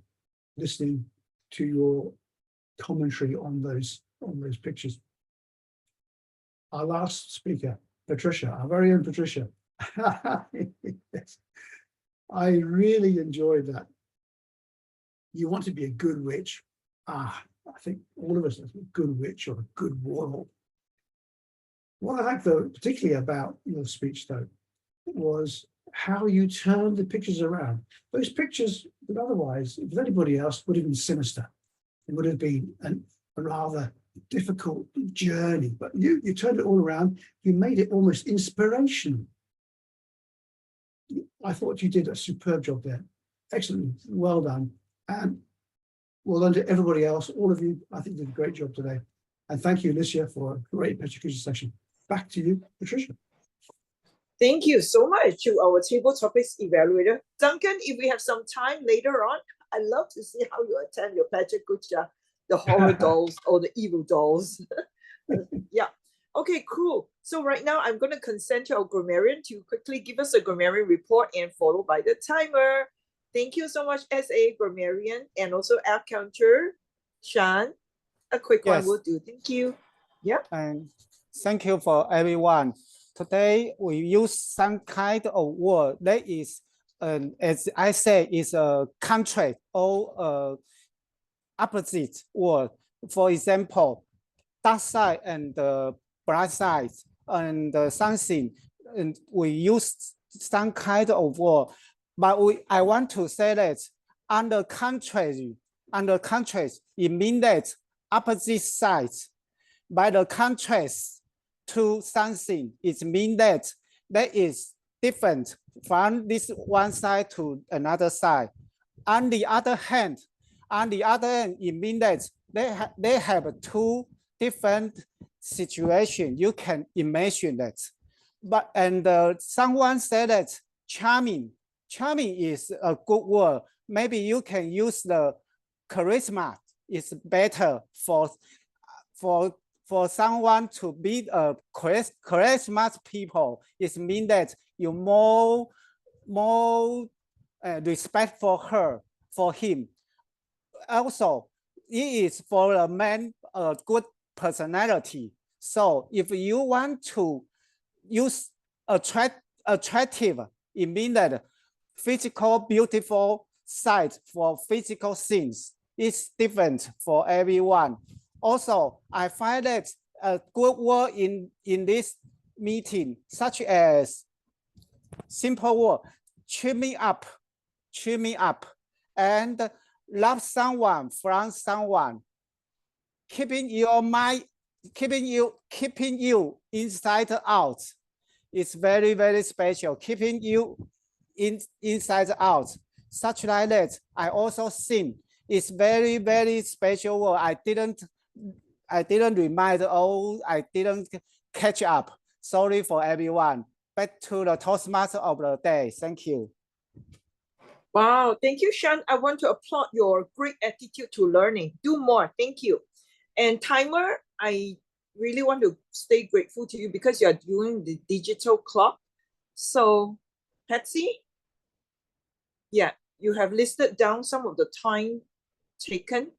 Speaker 9: listening to your commentary on those pictures. Our last speaker, Patricia, our very own Patricia. Yes. I really enjoyed that. You want to be a good witch. I think all of us are a good witch or a good warlock. What I liked, though, particularly about your speech, though, was how you turned the pictures around. Those pictures that otherwise, if anybody else, would have been sinister. It would have been a rather difficult journey, but you turned it all around. You made it almost inspirational. I thought you did a superb job there. Excellent, well done. And well done to everybody else, all of you. I think you did a great job today. And thank you, Alicia, for a great Petra Kucha session. Back to you, Patricia.
Speaker 1: Thank you so much to our table topics evaluator. Duncan, if we have some time later on, I'd love to see how you attend your Petra Kucha, the horror dolls or the evil dolls. Yeah. Okay, cool. So right now I'm going to consent to our grammarian to quickly give us a grammarian report and followed by the timer. Thank you so much, SA grammarian, and also app counter, Shan. A quick one will do. Thank you. Yeah.
Speaker 3: And thank you for everyone. Today we use some kind of word that is, as I say, is a contrast or opposite word. For example, dark side and the bright side and something, and we use some kind of word. But I want to say that under contrast, it means that opposite sides. By the contrast, to something, it means that that is different from this one side to another side. On the other hand, it means that they have two different situations. You can imagine that. But someone said that charming is a good word. Maybe you can use the charisma. It's better for someone to be a charismatic people. It means that you more respect for him. Also, it is for a man a good personality. So if you want to use attractive, it means that physical beautiful side for physical things is different for everyone. Also, I find that a good word in this meeting, such as simple word, cheer me up, and love someone from someone, keeping your mind, keeping you inside out. It's very, very special. Keeping you inside out. Such like that. I also think it's very, very special word. I didn't remind all. I didn't catch up. Sorry for everyone. Back to the Toastmaster of the day. Thank you.
Speaker 1: Wow, thank you, Sean. I want to applaud your great attitude to learning. Do more. Thank you. And Timer, I really want to stay grateful to you because you're doing the digital clock. So, Patsy, yeah, you have listed down some of the time taken.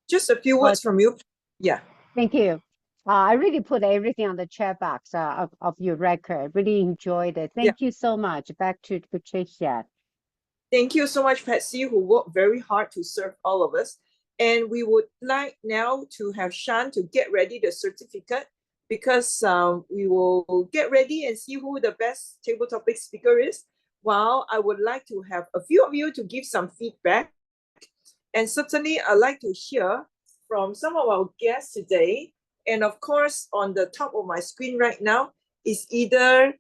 Speaker 1: Just a few words from you. Yeah.
Speaker 5: Thank you. I really put everything on the chat box of your record. Really enjoyed it. Thank you so much. Back to Patricia.
Speaker 1: Thank you so much, Patsy, who worked very hard to serve all of us. And we would like now to have Shan to get ready the certificate because we will get ready and see who the best table topic speaker is. While I would like to have a few of you to give some feedback. And certainly I'd like to hear from some of our guests today. And of course, on the top of my screen right now is either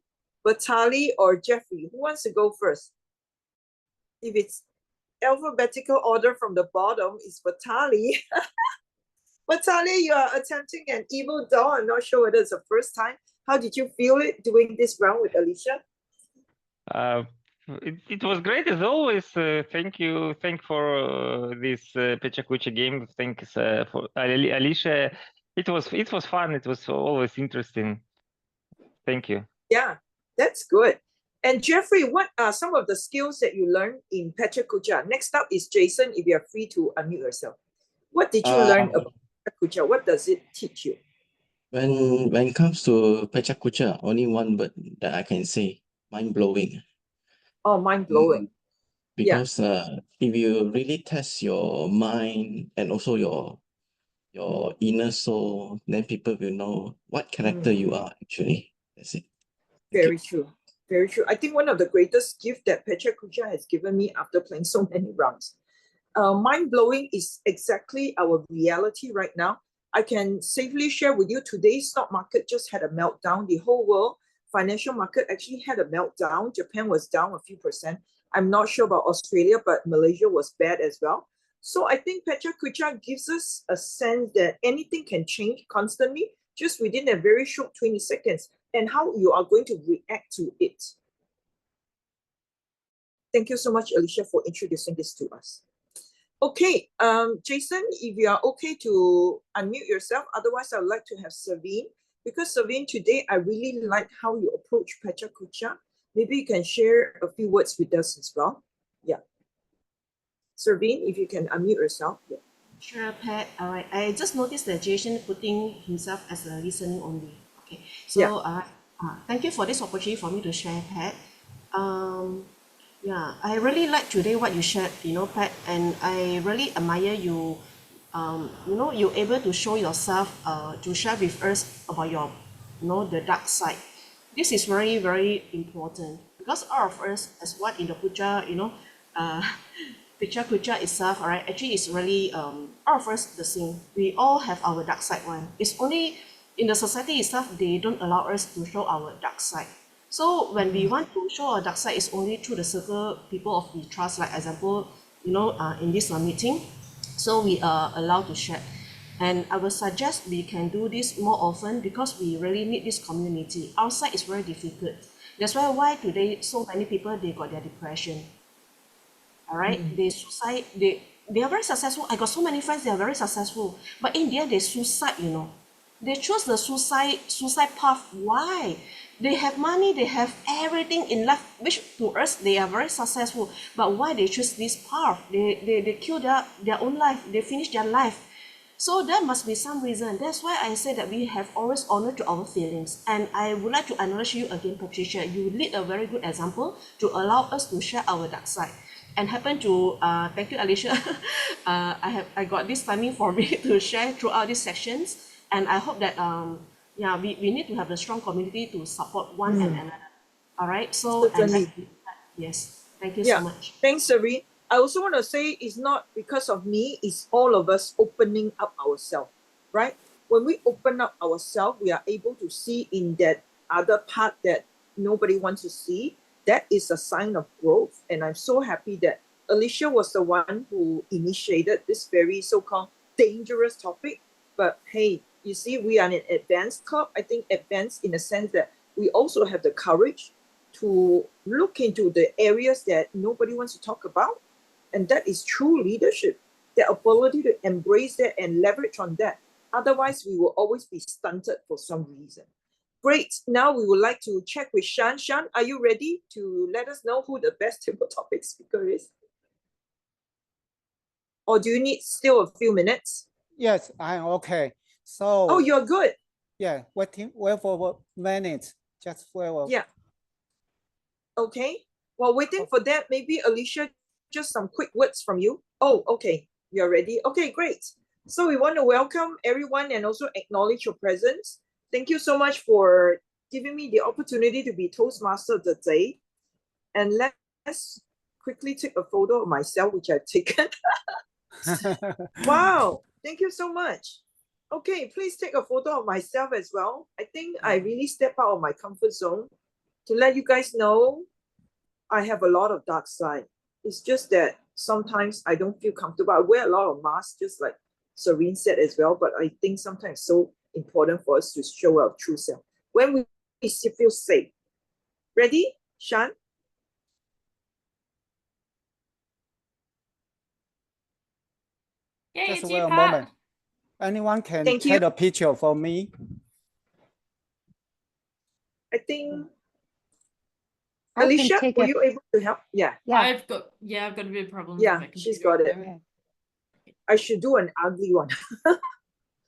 Speaker 1: Batali or Jeffrey. Who wants to go first? If it's alphabetical order from the bottom, is Batali. Batali, you are attempting an evil doll. I'm not sure whether it's the first time. How did you feel it doing this round with Alicia?
Speaker 12: It was great as always. Thank you. Thank for this Pecha Kucha game. Thanks for Alicia. It was fun. It was always interesting. Thank you.
Speaker 1: Yeah, that's good. And Jeffrey, what are some of the skills that you learned in Pecha Kucha? Next up is Jason, if you're free to unmute yourself. What did you learn about Pecha Kucha? What does it teach you?
Speaker 10: When it comes to Pecha Kucha, only one word that I can say, mind-blowing.
Speaker 1: Oh, mind-blowing.
Speaker 10: Because if you really test your mind and also your inner soul, then people will know what character you are actually. That's it.
Speaker 1: Very true. Very true. I think one of the greatest gifts that Pecha Kucha has given me after playing so many rounds. Mind-blowing is exactly our reality right now. I can safely share with you today's stock market just had a meltdown. The whole world financial market actually had a meltdown. Japan was down a few percent. I'm not sure about Australia, but Malaysia was bad as well. So I think Pecha Kucha gives us a sense that anything can change constantly just within a very short 20 seconds and how you are going to react to it. Thank you so much, Alicia, for introducing this to us. Okay, Jason, if you are okay to unmute yourself, otherwise I would like to have Savine. Because Savine, today I really like how you approach Pecha Kucha. Maybe you can share a few words with us as well. Yeah. Savine, if you can unmute yourself. Yeah.
Speaker 11: Sure, Pat. All right. I just noticed that Jason putting himself as a listening only. Okay. So, thank you for this opportunity for me to share, Pat. Yeah, I really like today what you shared, Pat, and I really admire you. You're able to show yourself, to share with us about your, the dark side. This is very, very important because all of us, as what in the Kucha, Pecha Kucha itself, all right, actually it's really, all of us the same. We all have our dark side one. It's only in the society itself, they don't allow us to show our dark side. So when we want to show our dark side, it's only through the circle people of we trust, like example, in this meeting. So we are allowed to share. And I would suggest we can do this more often because we really need this community. Outside is very difficult. That's why today so many people, they got their depression. All right, they suicide, they are very successful. I got so many friends, they are very successful. But in the end, they suicide, They choose the suicide path. Why? They have money, they have everything in life, which to us, they are very successful. But why they choose this path? They kill their own life, they finish their life. So there must be some reason. That's why I say that we have always honor to our feelings. And I would like to acknowledge you again, Patricia. You lead a very good example to allow us to share our dark side. And happen to, thank you, Alicia. I got this timing for me to share throughout these sessions. And I hope that, we need to have a strong community to support one and another. All right. So, yes, thank you so much.
Speaker 1: Thanks, Serene. I also want to say it's not because of me, it's all of us opening up ourselves, right? When we open up ourselves, we are able to see in that other part that nobody wants to see. That is a sign of growth. And I'm so happy that Alicia was the one who initiated this very so-called dangerous topic. But hey, you see, we are an advanced club. I think advanced in the sense that we also have the courage to look into the areas that nobody wants to talk about. And that is true leadership, the ability to embrace that and leverage on that. Otherwise, we will always be stunted for some reason. Great. Now we would like to check with Shan. Shan, are you ready to let us know who the best table topic speaker is? Or do you need still a few minutes?
Speaker 3: Yes, I'm okay. So.
Speaker 1: Oh, you're good.
Speaker 3: Yeah, wait for a minute. Just wait.
Speaker 1: Yeah. Okay. While waiting for that, maybe Alicia, just some quick words from you. Oh, okay. You're ready. Okay, great. So we want to welcome everyone and also acknowledge your presence. Thank you so much for giving me the opportunity to be Toastmaster of the day. And let's quickly take a photo of myself, which I've taken. Wow, thank you so much. Okay, please take a photo of myself as well. I think I really step out of my comfort zone to let you guys know I have a lot of dark side. It's just that sometimes I don't feel comfortable. I wear a lot of masks, just like Serene said as well, but I think sometimes it's so important for us to show our true self when we feel safe. Ready, Shan?
Speaker 8: Yeah,
Speaker 3: Just
Speaker 8: it's
Speaker 3: wait
Speaker 8: you,
Speaker 3: a
Speaker 8: Pat.
Speaker 3: moment. Anyone can
Speaker 1: Thank
Speaker 3: take
Speaker 1: you.
Speaker 3: a picture for me?
Speaker 1: I think
Speaker 5: I can
Speaker 1: Alicia,
Speaker 5: take
Speaker 1: were
Speaker 5: a,
Speaker 1: you able to help? Yeah.
Speaker 8: I've got a bit of problems with
Speaker 1: Yeah,
Speaker 8: my
Speaker 1: she's
Speaker 8: computer.
Speaker 1: got it. I should do an ugly one.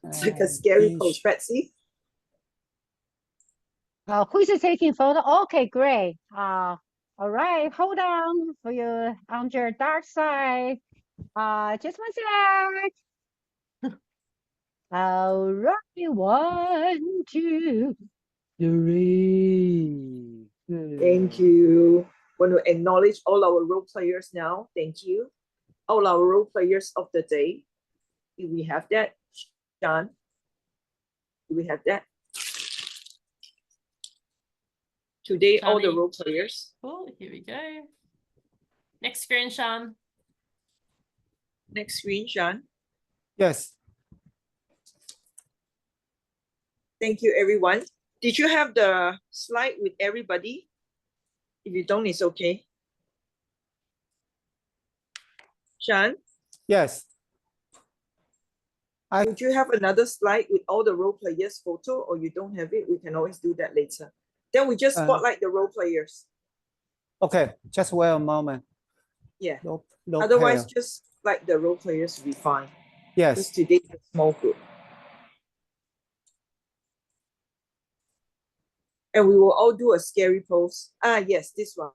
Speaker 1: It's like a scary pose, Betsy.
Speaker 5: who is taking photo? Okay, great. All right, hold on for you on your dark side. Just one sec. All right, 1, 2, 3.
Speaker 1: Thank you. Want to acknowledge all our role players now. Thank you. All our role players of the day. Do we have that, Sean? Do we have that? Today, all the
Speaker 8: Shani.
Speaker 1: role players.
Speaker 8: Cool, here we go. Next screen, Sean.
Speaker 1: Next screen, Sean.
Speaker 3: Yes.
Speaker 1: Thank you, everyone. Did you have the slide with everybody? If you don't, it's okay. Sean?
Speaker 3: Yes.
Speaker 1: Would you have another slide with all the role players photo, or you don't have it? We can always do that later. Then we just spotlight the role players.
Speaker 3: Okay, just wait a moment.
Speaker 1: Yeah.
Speaker 3: No
Speaker 1: Otherwise,
Speaker 3: pair.
Speaker 1: just like the role players will be fine.
Speaker 3: Yes.
Speaker 1: Just today's a small group. And we will all do a scary pose. Ah, yes, this one.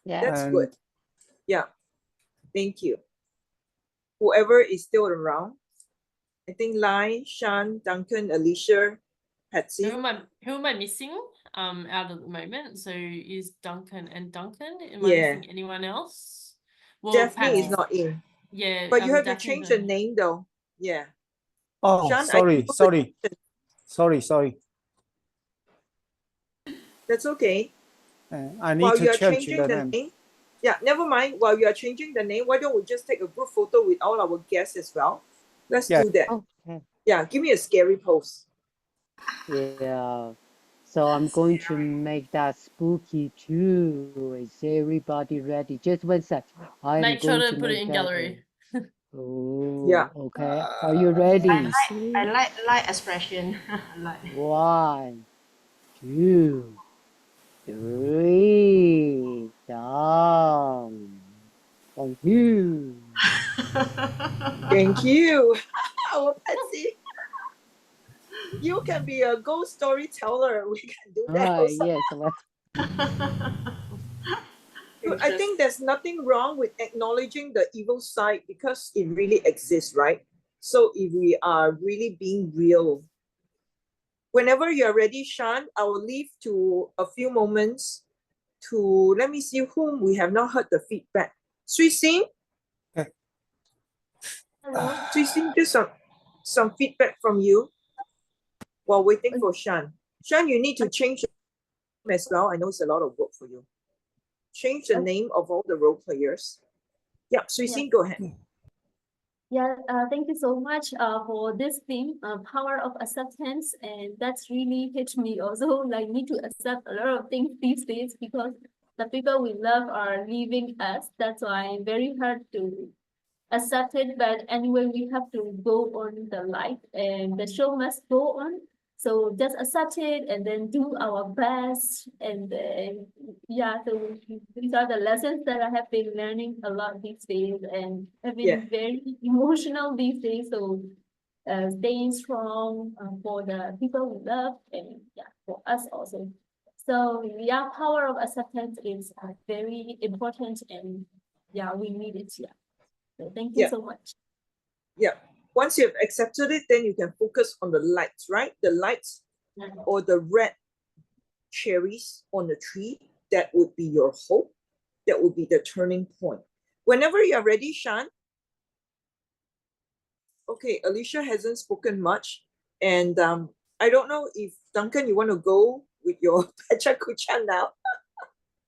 Speaker 5: Yeah.
Speaker 1: That's good. Yeah. Thank you. Whoever is still around. I think Lai, Shan, Duncan, Alicia, Patsy.
Speaker 8: Who am I missing out at the moment? So is Duncan and Duncan? Am I
Speaker 1: Yeah.
Speaker 8: missing anyone else? Well,
Speaker 1: Daphne is not in.
Speaker 8: Yeah.
Speaker 1: But you have to
Speaker 8: Daphne's
Speaker 1: change the name though. Yeah.
Speaker 3: Oh,
Speaker 1: Shan,
Speaker 3: sorry. Sorry.
Speaker 1: That's okay.
Speaker 3: I need
Speaker 1: While
Speaker 3: to
Speaker 1: you are
Speaker 3: change
Speaker 1: changing
Speaker 3: the
Speaker 1: the
Speaker 3: name.
Speaker 1: name, yeah, never mind. While you are changing the name, why don't we just take a group photo with all our guests as well? Let's
Speaker 3: Yes.
Speaker 1: do that.
Speaker 5: Okay.
Speaker 1: Yeah, give me a scary pose.
Speaker 5: Yeah. So I'm going to make that spooky too. Is everybody ready? Just one sec. I'm
Speaker 8: Make sure
Speaker 5: going
Speaker 8: to
Speaker 5: to
Speaker 8: put it
Speaker 5: make
Speaker 8: in
Speaker 5: that.
Speaker 8: gallery.
Speaker 5: Oh,
Speaker 1: Yeah.
Speaker 5: okay. Are you ready?
Speaker 11: I like expression. Like.
Speaker 5: 1, 2, 3, down. Thank you.
Speaker 1: Thank you. Our Patsy. You can be a ghost storyteller. We can do that
Speaker 5: Ah,
Speaker 1: also.
Speaker 5: yes. Well,
Speaker 1: I think there's nothing wrong with acknowledging the evil side because it really exists, right? So if we are really being real, whenever you're ready, Sean, I will leave to a few moments to let me see whom we have not heard the feedback. Sui Sing?
Speaker 6: Hello.
Speaker 1: Sui Sing, just some feedback from you while waiting for Sean. Sean, you need to change the name as well. I know it's a lot of work for you. Change the name of all the role players. Yeah, Sui Sing, go ahead.
Speaker 6: Yeah, thank you so much for this theme, power of acceptance, and that's really hit me also. Like, need to accept a lot of things these days because the people we love are leaving us. That's why very hard to accept it. But anyway, we have to go on the life, and the show must go on. So just accept it and then do our best. And then, yeah, so these are the lessons that I have been learning a lot these days, and I've been very emotional these days. So staying strong for the people we love, and yeah, for us also. So yeah, power of acceptance is very important, and yeah, we need it. Yeah. So thank you so much.
Speaker 1: Yeah. Once you have accepted it, then you can focus on the lights, right? The lights or the red cherries on the tree. That would be your hope. That would be the turning point. Whenever you're ready, Sean. Okay, Alicia hasn't spoken much. And I don't know if Duncan, you want to go with your Pecha Kucha now?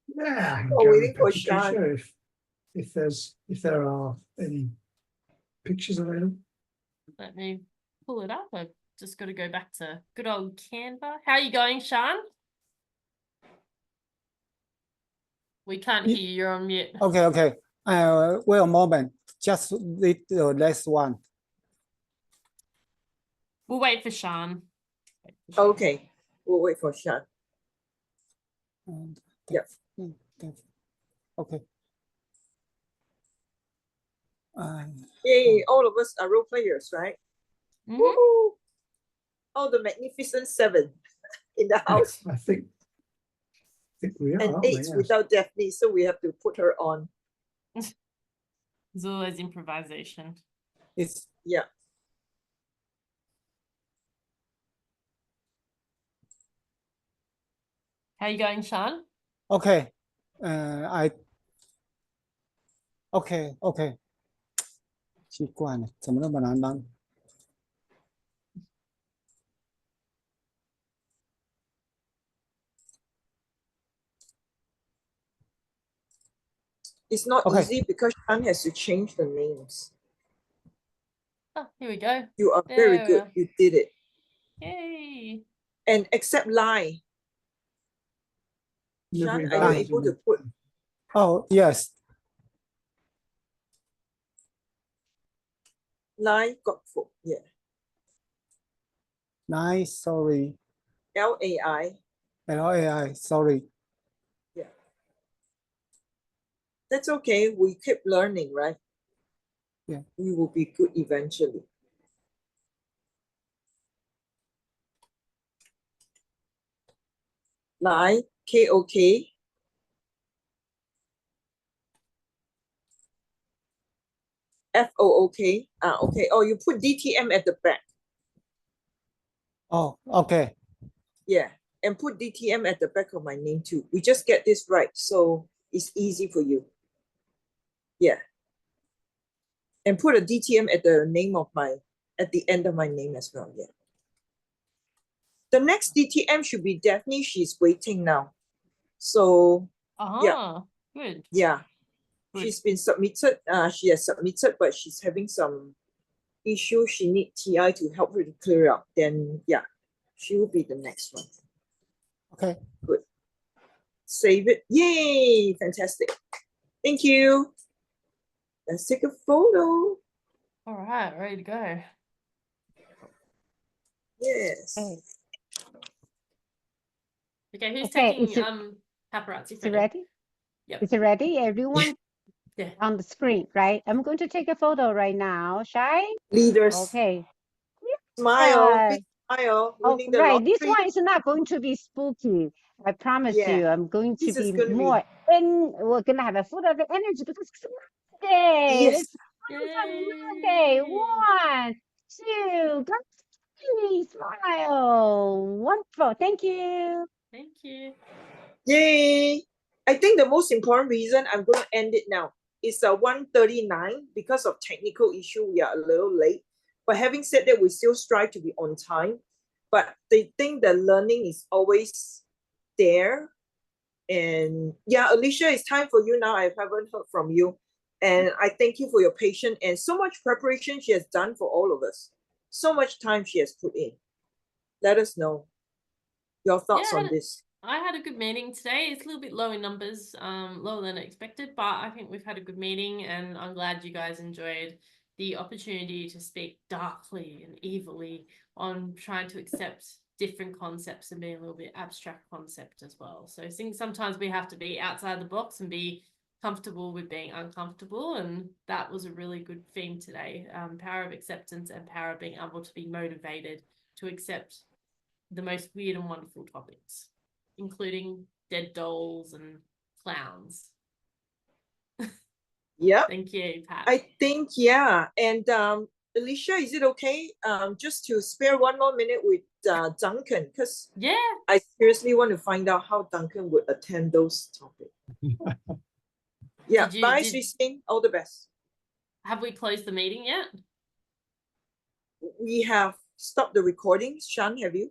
Speaker 9: Yeah, I can
Speaker 1: Or
Speaker 9: go
Speaker 1: waiting
Speaker 9: with
Speaker 1: for
Speaker 9: Pecha
Speaker 1: Sean.
Speaker 9: Kucha if there are any pictures available.
Speaker 8: Let me pull it up. I've just got to go back to good old Canva. How are you going, Sean? We can't hear you. You're on mute.
Speaker 3: Okay. Wait a moment. Just read the last one.
Speaker 8: We'll wait for Sean.
Speaker 1: Okay, we'll wait for Sean. Yep.
Speaker 3: Okay.
Speaker 1: Yay, all of us are role players, right?
Speaker 8: Mm-hmm.
Speaker 1: Woohoo! Oh, the magnificent 7 in the house.
Speaker 9: I think we are,
Speaker 1: and
Speaker 9: aren't
Speaker 1: 8
Speaker 9: we? Yes.
Speaker 1: without Daphne, so we have to put her on.
Speaker 8: It's always improvisation.
Speaker 3: It's
Speaker 8: How you going, Sean?
Speaker 3: okay. OK。奇怪了，怎么那么难当？
Speaker 1: It's not easy because Sean has to change the names.
Speaker 8: Oh, here we go.
Speaker 1: You are very good. You did it.
Speaker 8: Yay.
Speaker 1: And accept lie. Sean, are you able to put?
Speaker 3: Oh, yes.
Speaker 1: Lie got for, yeah.
Speaker 3: Nice, sorry.
Speaker 1: L-A-I.
Speaker 3: L-A-I, sorry.
Speaker 1: Yeah. That's okay. We keep learning, right?
Speaker 3: Yeah.
Speaker 1: We will be good eventually. Lie, K-O-K. F-O-O-K. Okay. Oh, you put DTM at the back.
Speaker 3: Oh, okay.
Speaker 1: Yeah. And put DTM at the back of my name too. We just get this right. So it's easy for you. Yeah. And put a DTM at the name of at the end of my name as well. Yeah. The next DTM should be Daphne. She's waiting now. So
Speaker 8: Ah, good.
Speaker 1: yeah,
Speaker 8: Good.
Speaker 1: she's been submitted. She has submitted, but she's having some issue. She needs TI to help her to clear up. Then yeah, she will be the next one.
Speaker 3: Okay.
Speaker 1: Good. Save it. Yay! Fantastic. Thank you. Let's take a photo.
Speaker 8: All right, ready to go.
Speaker 1: Yes.
Speaker 8: Okay, who's
Speaker 5: Okay,
Speaker 8: taking
Speaker 5: is it-
Speaker 8: paparazzi
Speaker 5: Is it
Speaker 8: photo?
Speaker 5: ready?
Speaker 8: Yep.
Speaker 5: Is it ready? Everyone
Speaker 8: Yeah.
Speaker 5: on the screen, right? I'm going to take a photo right now. Shy?
Speaker 1: Leaders.
Speaker 5: Okay.
Speaker 1: Smile.
Speaker 5: Uh,
Speaker 1: Big smile.
Speaker 5: Oh,
Speaker 1: Winning the
Speaker 5: right. This
Speaker 1: lottery.
Speaker 5: one is not going to be spooky. I promise
Speaker 1: Yeah.
Speaker 5: you. I'm going to
Speaker 1: This is
Speaker 5: be
Speaker 1: gonna be-
Speaker 5: more in. We're gonna have a full of energy because it's Monday.
Speaker 1: Yes.
Speaker 5: It's Monday. 1, 2, go. Smile. Wonderful. Thank you.
Speaker 8: Thank you.
Speaker 1: Yay. I think the most important reason I'm going to end it now is 1:39 because of technical issue. We are a little late. But having said that, we still strive to be on time. But they think the learning is always there. And yeah, Alicia, it's time for you now. I haven't heard from you. And I thank you for your patience and so much preparation she has done for all of us. So much time she has put in. Let us know your thoughts on this.
Speaker 8: I had a good meeting today. It's a little bit low in numbers, lower than expected, but I think we've had a good meeting and I'm glad you guys enjoyed the opportunity to speak darkly and evilly on trying to accept different concepts and being a little bit abstract concept as well. So I think sometimes we have to be outside the box and be comfortable with being uncomfortable, and that was a really good theme today. Power of acceptance and power of being able to be motivated to accept the most weird and wonderful topics, including dead dolls and clowns.
Speaker 1: Yeah.
Speaker 8: Thank you, Pat.
Speaker 1: I think, yeah. And Alicia, is it okay just to spare one more minute with Duncan? Because
Speaker 8: yeah,
Speaker 1: I seriously want to find out how Duncan would attend those topics. Yeah, bye, Srising. All the best.
Speaker 8: Have we closed the meeting yet?
Speaker 1: We have stopped the recording. Shan, have you?